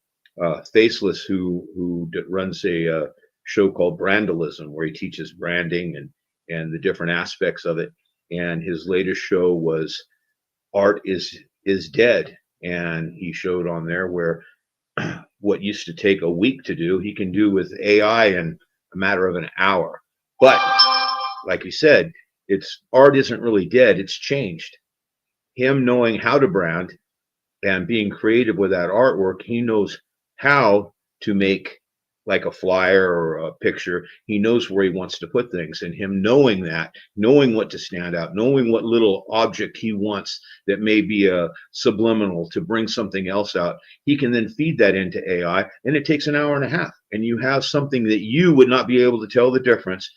S3: Faceless, who runs a show called Brandalism, where he teaches branding and the different aspects of it. And his latest show was Art is Dead. And he showed on there where what used to take a week to do, he can do with AI in a matter of an hour. But like you said, art isn't really dead, it's changed. Him knowing how to brand and being creative with that artwork, he knows how to make like a flyer or a picture. He knows where he wants to put things, and him knowing that, knowing what to stand out, knowing what little object he wants that may be a subliminal to bring something else out, he can then feed that into AI, and it takes an hour and a half, and you have something that you would not be able to tell the difference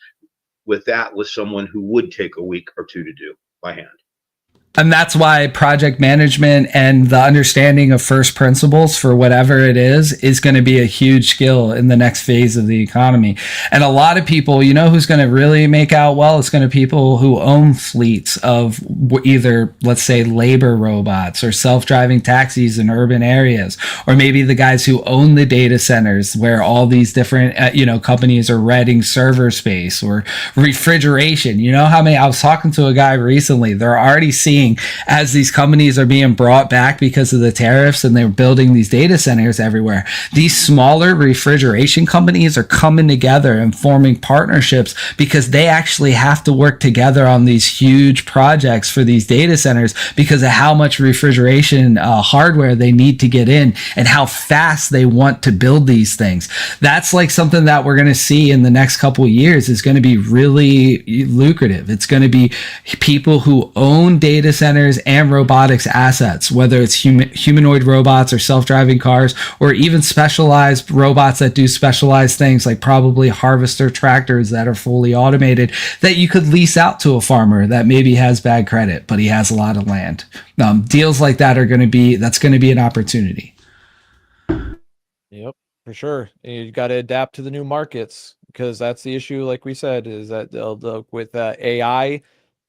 S3: with someone who would take a week or two to do by hand.
S5: And that's why project management and the understanding of first principles for whatever it is going to be a huge skill in the next phase of the economy. And a lot of people, who's going to really make out well? It's going to be people who own fleets of either, let's say, labor robots or self-driving taxis in urban areas, or maybe the guys who own the data centers where all these different, companies are renting server space or refrigeration. I was talking to a guy recently. They're already seeing seeing as these companies are being brought back because of the tariffs and they're building these data centers everywhere. These smaller refrigeration companies are coming together and forming partnerships because they actually have to work together on these huge projects for these data centers because of how much refrigeration hardware they need to get in and how fast they want to build these things. That's like something that we're going to see in the next couple of years is going to be really lucrative. It's going to be people who own data centers and robotics assets, whether it's humanoid robots or self-driving cars, or even specialized robots that do specialized things like probably harvester tractors that are fully automated that you could lease out to a farmer that maybe has bad credit, but he has a lot of land. Deals like that that's going to be an opportunity.
S1: Yep, for sure. You got to adapt to the new markets because that's the issue. Like we said, is that with AI,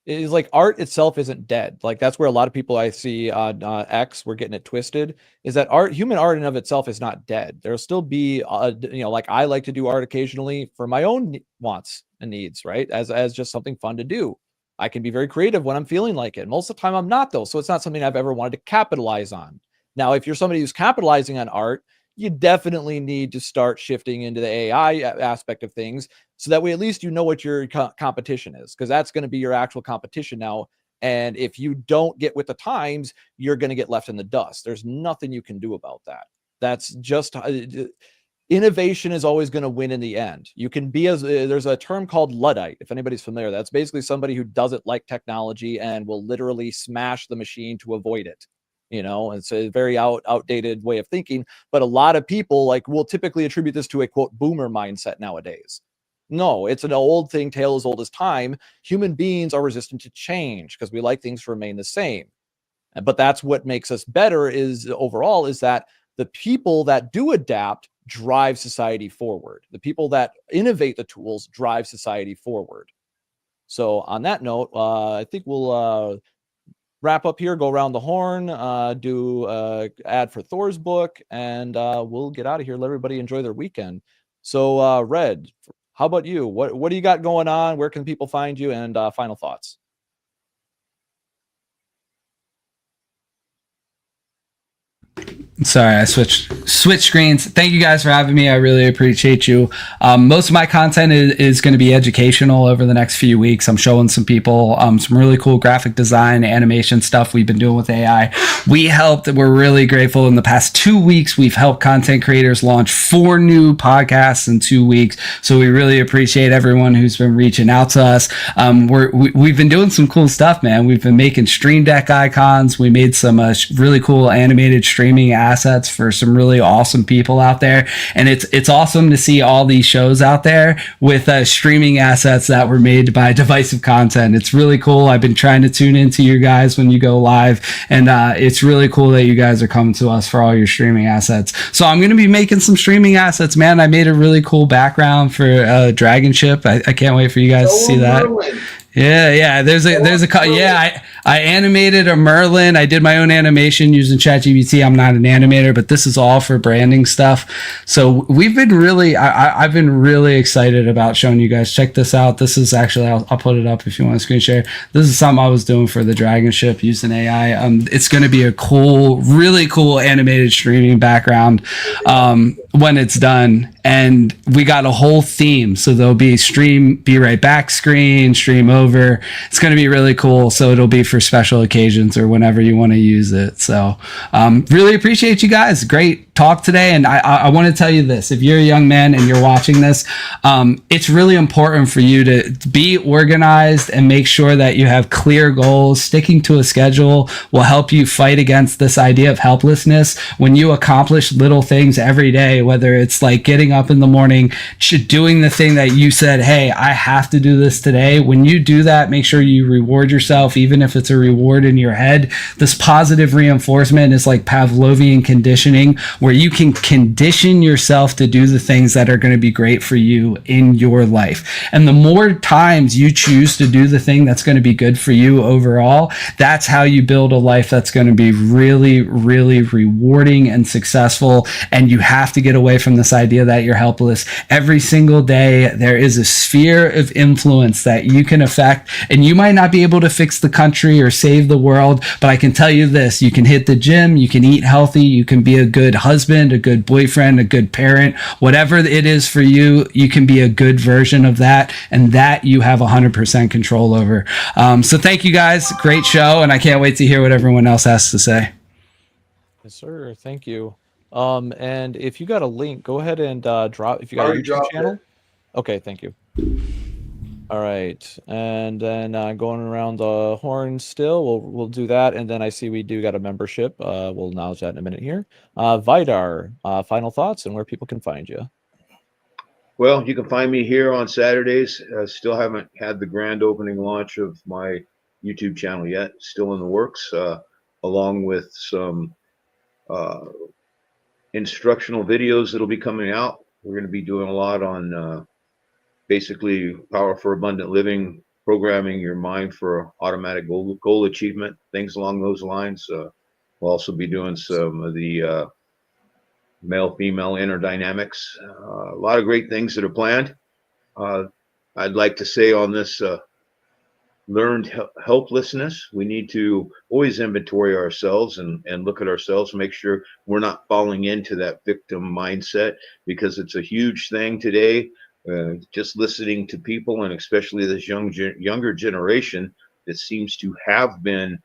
S1: is like art itself isn't dead. Like that's where a lot of people I see on X were getting it twisted. Is that human art in of itself is not dead. There'll still be, like I like to do art occasionally for my own wants and needs, right? As just something fun to do. I can be very creative when I'm feeling like it. Most of the time I'm not though. So it's not something I've ever wanted to capitalize on. Now, if you're somebody who's capitalizing on art, you definitely need to start shifting into the AI aspect of things so that way at least you know what your competition is, because that's going to be your actual competition now. And if you don't get with the times, you're going to get left in the dust. There's nothing you can do about that. That's just innovation is always going to win in the end. You can be there's a term called Luddite, if anybody's familiar. That's basically somebody who doesn't like technology and will literally smash the machine to avoid it. It's a very outdated way of thinking, but a lot of people will typically attribute this to a quote boomer mindset nowadays. No, it's an old thing, tale as old as time. Human beings are resistant to change because we like things to remain the same. But that's what makes us better is that the people that do adapt drive society forward. The people that innovate the tools drive society forward. So on that note, I think we'll wrap up here, go around the horn, do ad for Thor's book, and we'll get out of here. Let everybody enjoy their weekend. So Red, how about you? What do you got going on? Where can people find you? And final thoughts.
S5: Sorry, I switched screens. Thank you guys for having me. I really appreciate you. Most of my content is going to be educational over the next few weeks. I'm showing some people some really cool graphic design, animation stuff we've been doing with AI. We're really grateful. In the past 2 weeks, we've helped content creators launch 4 new podcasts in 2 weeks. So we really appreciate everyone who's been reaching out to us. We've been doing some cool stuff, man. We've been making Stream Deck icons. We made some really cool animated streaming assets for some really awesome people out there, and it's awesome to see all these shows out there with streaming assets that were made by Divisive Content. It's really cool. I've been trying to tune into you guys when you go live, and it's really cool that you guys are coming to us for all your streaming assets. So I'm going to be making some streaming assets, man. I made a really cool background for DragonShip. I can't wait for you guys to see that. Yeah. I animated a Merlin. I did my own animation using ChatGPT. I'm not an animator, but this is all for branding stuff. So we've been I've been really excited about showing you guys. Check this out. This is actually, I'll put it up if you want to screen share. This is something I was doing for the DragonShip using AI. It's going to be a really cool animated streaming background when it's done. And we got a whole theme. So there'll be be right back screen, stream over. It's going to be really cool. So it'll be for special occasions or whenever you want to use it. So really appreciate you guys. Great talk today. And I want to tell you this, if you're a young man and you're watching this, it's really important for you to be organized and make sure that you have clear goals. Sticking to a schedule will help you fight against this idea of helplessness. When you accomplish little things every day, whether it's like getting up in the morning, doing the thing that you said, hey, I have to do this today. When you do that, make sure you reward yourself, even if it's a reward in your head. This positive reinforcement is like Pavlovian conditioning. where you can condition yourself to do the things that are going to be great for you in your life. And the more times you choose to do the thing that's going to be good for you overall, that's how you build a life that's going to be really, really rewarding and successful. And you have to get away from this idea that you're helpless. Every single day, there is a sphere of influence that you can affect, and you might not be able to fix the country or save the world, but I can tell you this: you can hit the gym, you can eat healthy, you can be a good husband, a good boyfriend, a good parent, whatever it is for you, you can be a good version of that, and that you have 100% control over. So thank you guys. Great show, and I can't wait to hear what everyone else has to say.
S1: Yes, sir. Thank you. And if you got a link, go ahead and drop, if you got a
S4: Already
S1: YouTube
S4: dropped
S1: channel.
S4: it.
S1: Okay, thank you. All right, and then going around the horn still, we'll do that, and then I see we do got a membership. We'll acknowledge that in a minute here. Vidar, final thoughts and where people can find you.
S3: Well, you can find me here on Saturdays. Still haven't had the grand opening launch of my YouTube channel yet. Still in the works, along with some instructional videos that'll be coming out. We're going to be doing a lot on basically Power for Abundant Living, programming your mind for automatic goal achievement, things along those lines. We'll also be doing some of the male-female inner dynamics. A lot of great things that are planned. I'd like to say on this learned helplessness, we need to always inventory ourselves and look at ourselves, make sure we're not falling into that victim mindset, because it's a huge thing today. Just listening to people, and especially this younger generation that seems to have been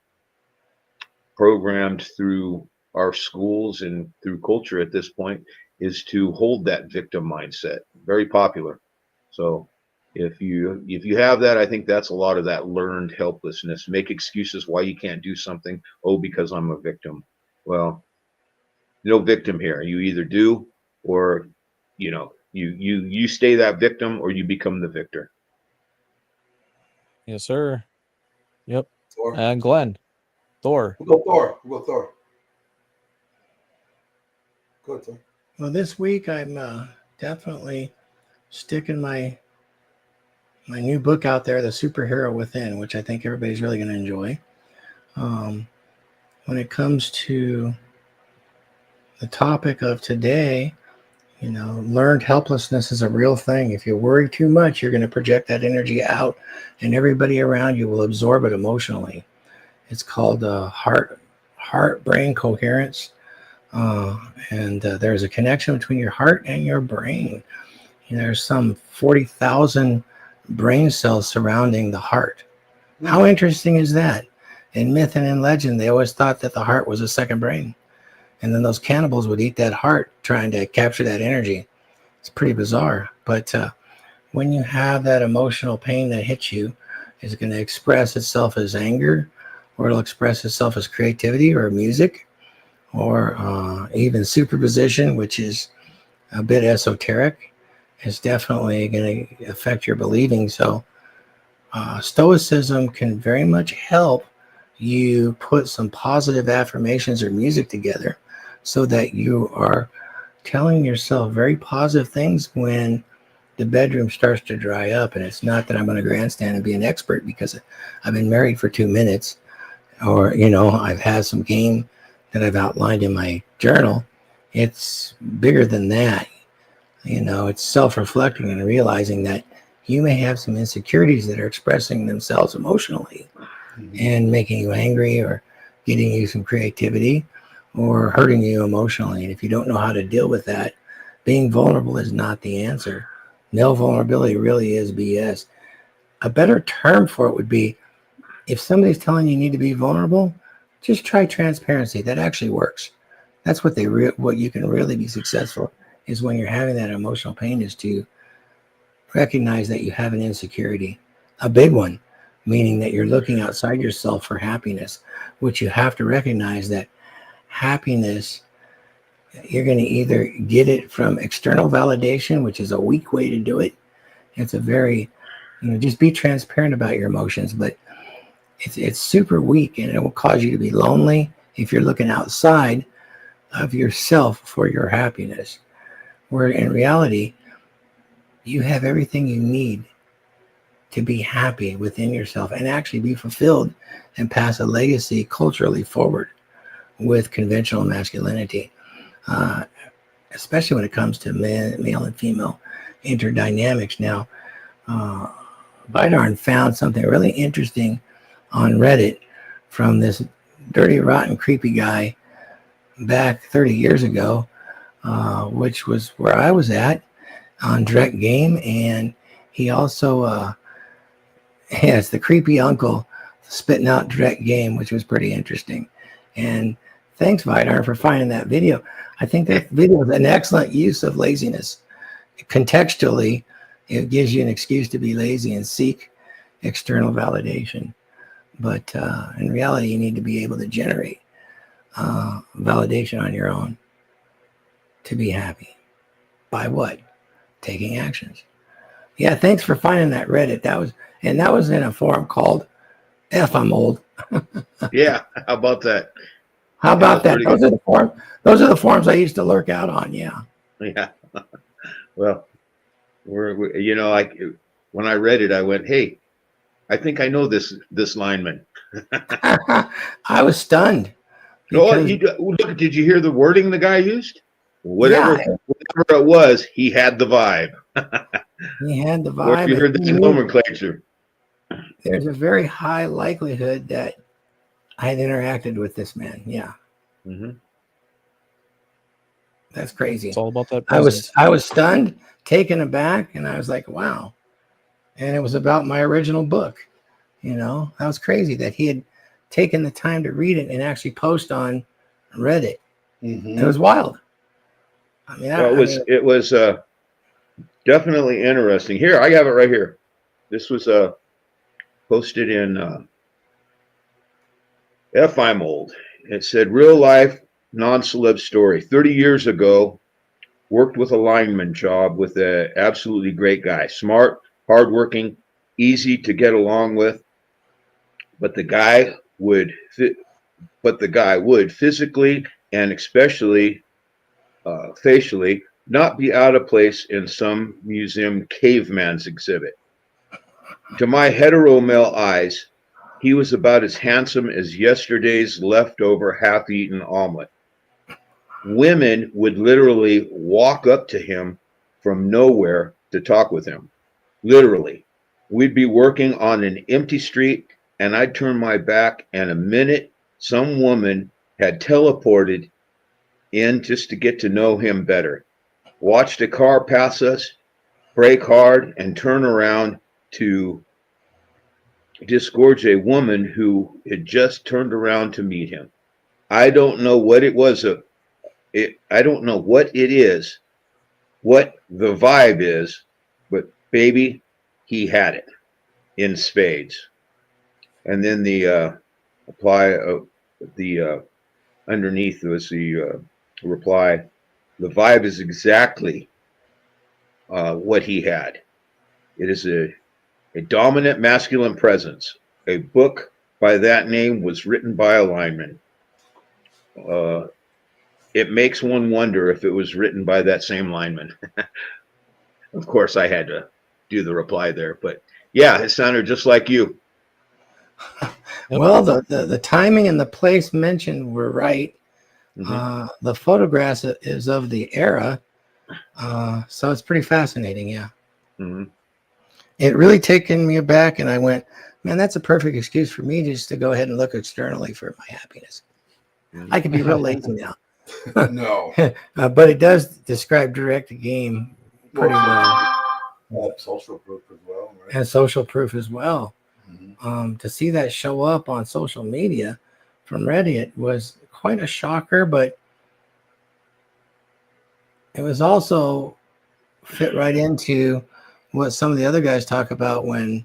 S3: programmed through our schools and through culture at this point, is to hold that victim mindset. Very popular. So if you have that, I think that's a lot of that learned helplessness. Make excuses why you can't do something. Oh, because I'm a victim. Well, no victim here. You either do, or you stay that victim, or you become the victor.
S1: Yes, sir. Yep.
S4: Thor.
S1: And Glenn, Thor.
S4: We'll go Thor. We'll go Thor. Go ahead, Thor.
S7: Well, this week I'm definitely sticking my new book out there, The Superhero Within, which I think everybody's really going to enjoy. When it comes to the topic of today, learned helplessness is a real thing. If you worry too much, you're going to project that energy out, and everybody around you will absorb it emotionally. It's called heart-brain coherence. And there's a connection between your heart and your brain. There's some 40,000 brain cells surrounding the heart. How interesting is that? In myth and in legend, they always thought that the heart was a second brain. And then those cannibals would eat that heart trying to capture that energy. It's pretty bizarre. But when you have that emotional pain that hits you, it's going to express itself as anger, or it'll express itself as creativity or music, or even superposition, which is a bit esoteric. It's definitely going to affect your believing. So Stoicism can very much help you put some positive affirmations or music together so that you are telling yourself very positive things when the bedroom starts to dry up. And it's not that I'm going to grandstand and be an expert because I've been married for 2 minutes, or, I've had some game that I've outlined in my journal. It's bigger than that. It's self-reflecting and realizing that you may have some insecurities that are expressing themselves emotionally and making you angry, or getting you some creativity, or hurting you emotionally. And if you don't know how to deal with that, being vulnerable is not the answer. No, vulnerability really is BS. A better term for it would be, if somebody's telling you need to be vulnerable, just try transparency. That actually works. That's what what you can really be successful is when you're having that emotional pain, is to recognize that you have an insecurity, a big one, meaning that you're looking outside yourself for happiness, which you have to recognize that happiness, you're going to either get it from external validation, which is a weak way to do it. It's a very, just be transparent about your emotions, but it's super weak, and it will cause you to be lonely if you're looking outside of yourself for your happiness, where in reality, you have everything you need to be happy within yourself and actually be fulfilled and pass a legacy culturally forward with conventional masculinity, especially when it comes to male and female interdynamics. Now, Vidar found something really interesting on Reddit from this dirty, rotten, creepy guy back 30 years ago, which was where I was at on Direct Game. And he also has the creepy uncle spitting out Direct Game, which was pretty interesting. And thanks, Vidar, for finding that video. I think that video is an excellent use of laziness. Contextually, it gives you an excuse to be lazy and seek external validation. But in reality, you need to be able to generate validation on your own to be happy. By what? Taking actions. Yeah, thanks for finding that Reddit. That was in a forum called F I'm Old.
S3: Yeah, how about that?
S7: How about that?
S3: Pretty good.
S7: Those are the forums I used to lurk out on. Yeah.
S3: Yeah. Well, we're you know, like when I read it, I went, "Hey, I think I know this lineman."
S7: I was stunned.
S3: No,
S7: because-
S3: look. Did you hear the wording the guy used? Whatever it was, he had the vibe.
S7: He had the
S3: Or if
S7: vibe.
S3: you heard this nomenclature.
S7: There's a very high likelihood that I had interacted with this man. Yeah.
S3: Mm-hmm.
S7: That's crazy.
S1: It's all about that.
S7: I
S1: presence.
S7: was stunned, taken aback, and I was like, wow. And it was about my original book. You know, that was crazy that he had taken the time to read it and actually post on Reddit.
S4: Mm-hmm.
S7: It was wild. I mean,
S3: It was definitely interesting. Here, I have it right here. This was posted in F I'm Old. It said, real life non-celeb story. 30 years ago, worked with a lineman job with an absolutely great guy. Smart, hardworking, easy to get along with. But the guy would physically and especially facially not be out of place in some museum caveman's exhibit. To my hetero male eyes, he was about as handsome as yesterday's leftover half-eaten omelet. Women would literally walk up to him from nowhere to talk with him. Literally. We'd be working on an empty street, and I'd turn my back, and a minute, some woman had teleported in just to get to know him better. Watched a car pass us, brake hard, and turn around to disgorge a woman who had just turned around to meet him. I don't know what it was. I don't know what it is, what the vibe is, but baby, he had it in spades. And then the underneath was the reply. The vibe is exactly what he had. It is a dominant masculine presence. A book by that name was written by a lineman. It makes one wonder if it was written by that same lineman. Of course, I had to do the reply there, but yeah, it sounded just like you.
S7: Well, the timing and the place mentioned were right.
S3: Mm-hmm.
S7: The photographs is of the era, so it's pretty fascinating. Yeah,
S3: Mm-hmm.
S7: it really taken me aback, and I went, "Man, that's a perfect excuse for me just to go ahead and look externally for my happiness."
S3: Mm-hmm.
S7: I can be real lazy now,
S4: No.
S7: but it does describe Direct Game pretty well,
S4: Social proof as well, right?
S7: and social proof as well.
S4: Mm-hmm.
S7: To see that show up on social media from Reddit was quite a shocker, but it was also fit right into what some of the other guys talk about when,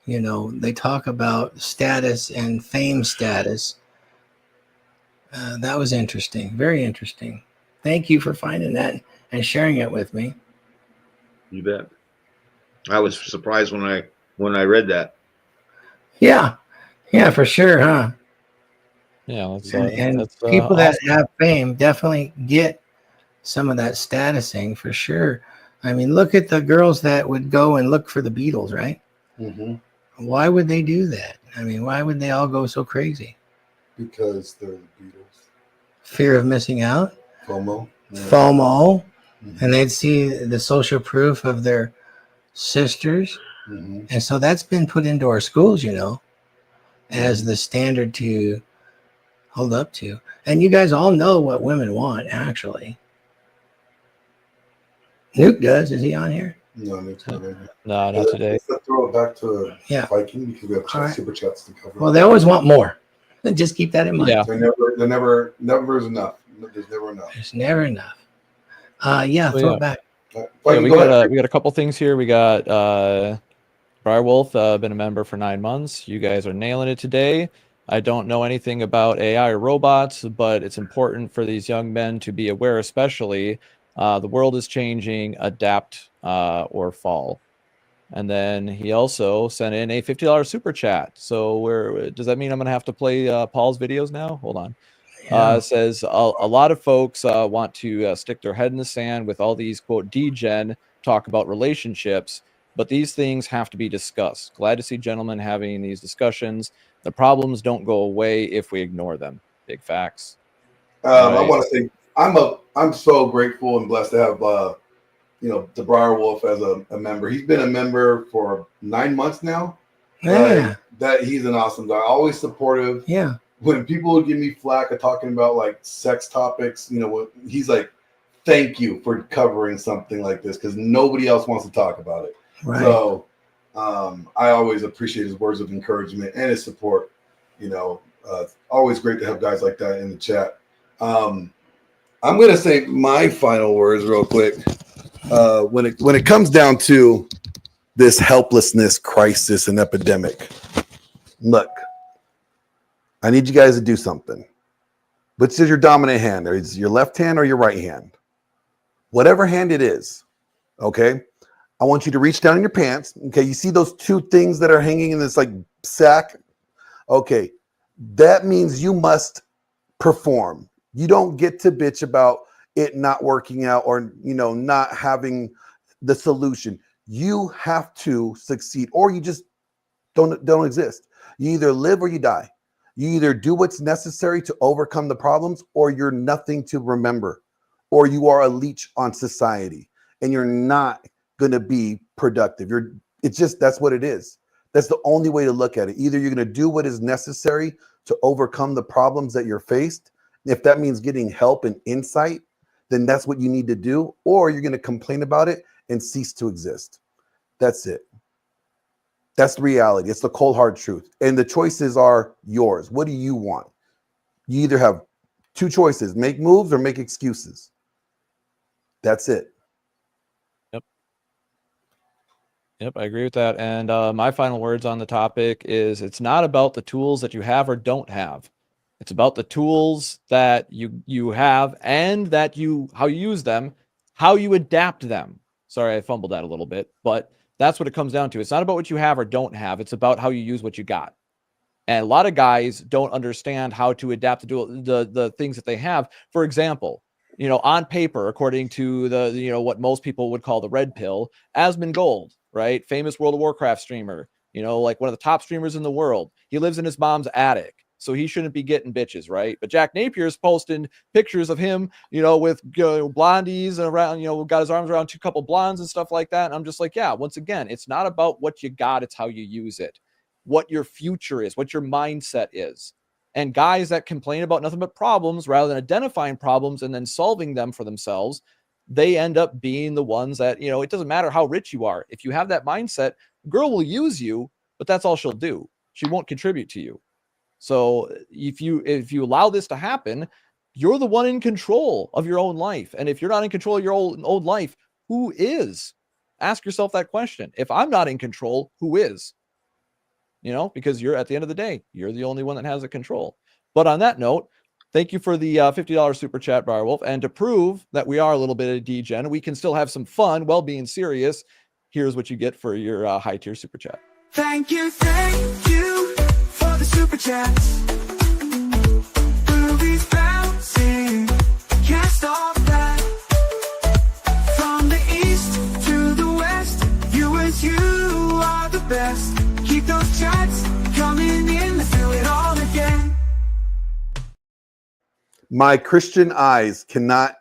S7: you know, they talk about status and fame status. That was interesting. Very interesting. Thank you for finding that and sharing it with me.
S3: You bet. I was surprised when I read that.
S7: Yeah, for sure, huh?
S1: Yeah, that's
S7: And
S1: that's
S7: people that
S1: awesome.
S7: have fame definitely get some of that statusing for sure. I mean, look at the girls that would go and look for the Beatles, right?
S4: Mm-hmm.
S7: Why would they do that? I mean, why would they all go so crazy?
S4: Because they're the Beatles.
S7: Fear of missing out,
S4: FOMO. Yeah.
S7: FOMO,
S4: Mm-hmm.
S7: and they'd see the social proof of their sisters.
S4: Mm-hmm.
S7: And so that's been put into our schools, you know, as
S4: Mm-hmm.
S7: the standard to hold up to. And you guys all know what women want, actually. Nuke does. Is he on here?
S4: No, Nick's not in here.
S1: No, not today.
S4: Let's throw it back to
S7: Yeah.
S4: Viking because we have
S7: All right.
S4: super chats to cover.
S7: Well, they always want more. Just keep that in mind.
S1: Yeah.
S4: They're never is enough. There's never enough.
S7: There's never enough. Yeah,
S1: So,
S7: throw
S1: yeah.
S7: it back.
S1: Yeah,
S4: Viking,
S1: we
S4: go
S1: got
S4: ahead.
S1: we got a couple things here. We got Briarwolf, been a member for 9 months. You guys are nailing it today. I don't know anything about AI or robots, but it's important for these young men to be aware, especially the world is changing, adapt or fall. And then he also sent in a $50 super chat. So where does that mean I'm going to have to play Paul's videos now? Hold on.
S7: Yeah.
S1: Says a lot of folks want to stick their head in the sand with all these quote degen talk about relationships, but these things have to be discussed. Glad to see gentlemen having these discussions. The problems don't go away if we ignore them. Big facts.
S4: I
S1: Right.
S4: want to say I'm so grateful and blessed to have the Briarwolf as a member. He's been a member for 9 months now.
S7: Yeah.
S4: That he's an awesome guy. Always supportive.
S7: Yeah.
S4: When people give me flack of talking about like sex topics, he's like, "Thank you for covering something like this because nobody else wants to talk about it."
S7: Right.
S4: So I always appreciate his words of encouragement and his support. Always great to have guys like that in the chat. I'm going to say my final words real quick. When it comes down to this helplessness crisis and epidemic, look, I need you guys to do something. Which is your dominant hand? Is your left hand or your right hand? Whatever hand it is, okay? I want you to reach down in your pants. Okay, you see those two things that are hanging in this like sack? Okay, that means you must perform. You don't get to bitch about it not working out or not having the solution. You have to succeed, or you just don't exist. You either live or you die. You either do what's necessary to overcome the problems, or you're nothing to remember, or you are a leech on society and you're not going to be productive. That's what it is. That's the only way to look at it. Either you're going to do what is necessary to overcome the problems that you're faced. If that means getting help and insight, then that's what you need to do, or you're going to complain about it and cease to exist. That's it. That's the reality. It's the cold, hard truth. And the choices are yours. What do you want? You either have two choices, make moves or make excuses. That's it.
S1: Yep, I agree with that. And my final words on the topic is it's not about the tools that you have or don't have. It's about the tools that you have and that how you use them, how you adapt them. Sorry, I fumbled that a little bit, but that's what it comes down to. It's not about what you have or don't have. It's about how you use what you got. And a lot of guys don't understand how to adapt to the things that they have. For example, on paper, according to the what most people would call the red pill, Asmongold, right? Famous World of Warcraft streamer, like one of the top streamers in the world. He lives in his mom's attic, so he shouldn't be getting bitches, right? But Jack Napier's posting pictures of him, with blondies and around, got his arms around two couple blondes and stuff like that. And I'm just like, yeah, once again, it's not about what you got, it's how you use it, what your future is, what your mindset is. And guys that complain about nothing but problems rather than identifying problems and then solving them for themselves, they end up being the ones that, it doesn't matter how rich you are. If you have that mindset, a girl will use you, but that's all she'll do. She won't contribute to you. So if you allow this to happen, you're the one in control of your own life. And if you're not in control of your own life, who is? Ask yourself that question. If I'm not in control, who is? Because you're, at the end of the day, you're the only one that has the control. But on that note, thank you for the $50 super chat, Briarwolf. And to prove that we are a little bit of degen, we can still have some fun while being serious. Here's what you get for your high tier super chat.
S2: Thank you for the super chats. sing, can't stop that. From the east to the west, you are the best. Keep those chats coming in to fill it all again.
S4: My Christian eyes cannot.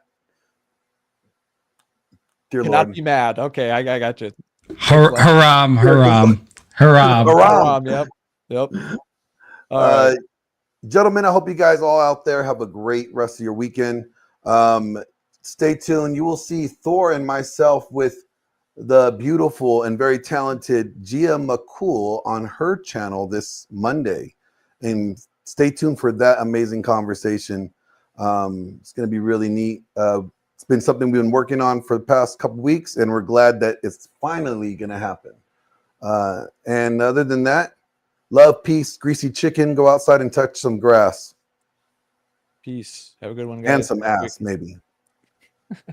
S4: Dear
S1: Cannot
S4: Lord.
S1: be mad. Okay, I got you.
S5: Haram.
S1: Haram, yep. All right.
S4: Gentlemen, I hope you guys all out there have a great rest of your weekend. Stay tuned. You will see Thor and myself with the beautiful and very talented Gia McCool on her channel this Monday. And stay tuned for that amazing conversation. It's going to be really neat. It's been something we've been working on for the past couple weeks, and we're glad that it's finally going to happen. And other than that, love, peace, greasy chicken. Go outside and touch some grass.
S1: Peace. Have a good one, guys.
S4: And some ass, maybe.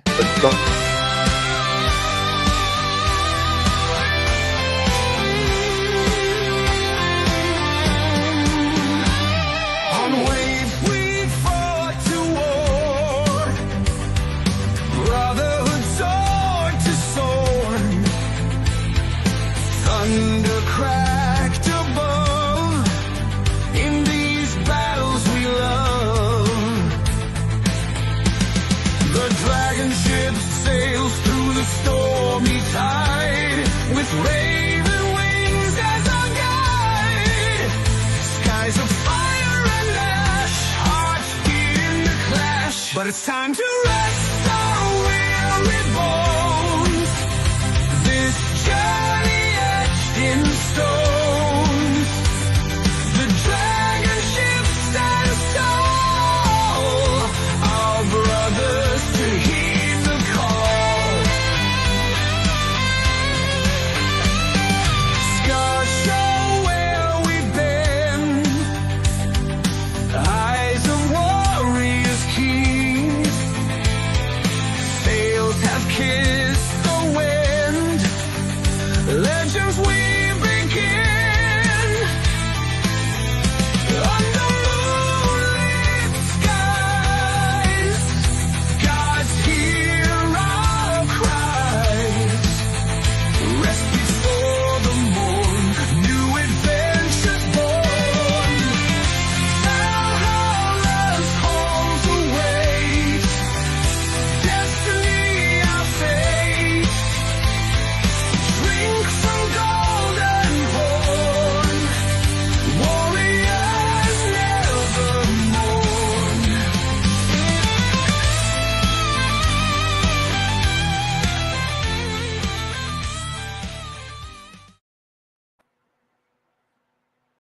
S4: But don't-
S2: On wave we fought to war, brotherhood sword to sword, thunder cracked above. In these battles we love, the DragonShip sails through the stormy tide with raven wings as our guide. Skies of fire and ash, hearts beating to clash, but it's time to rise.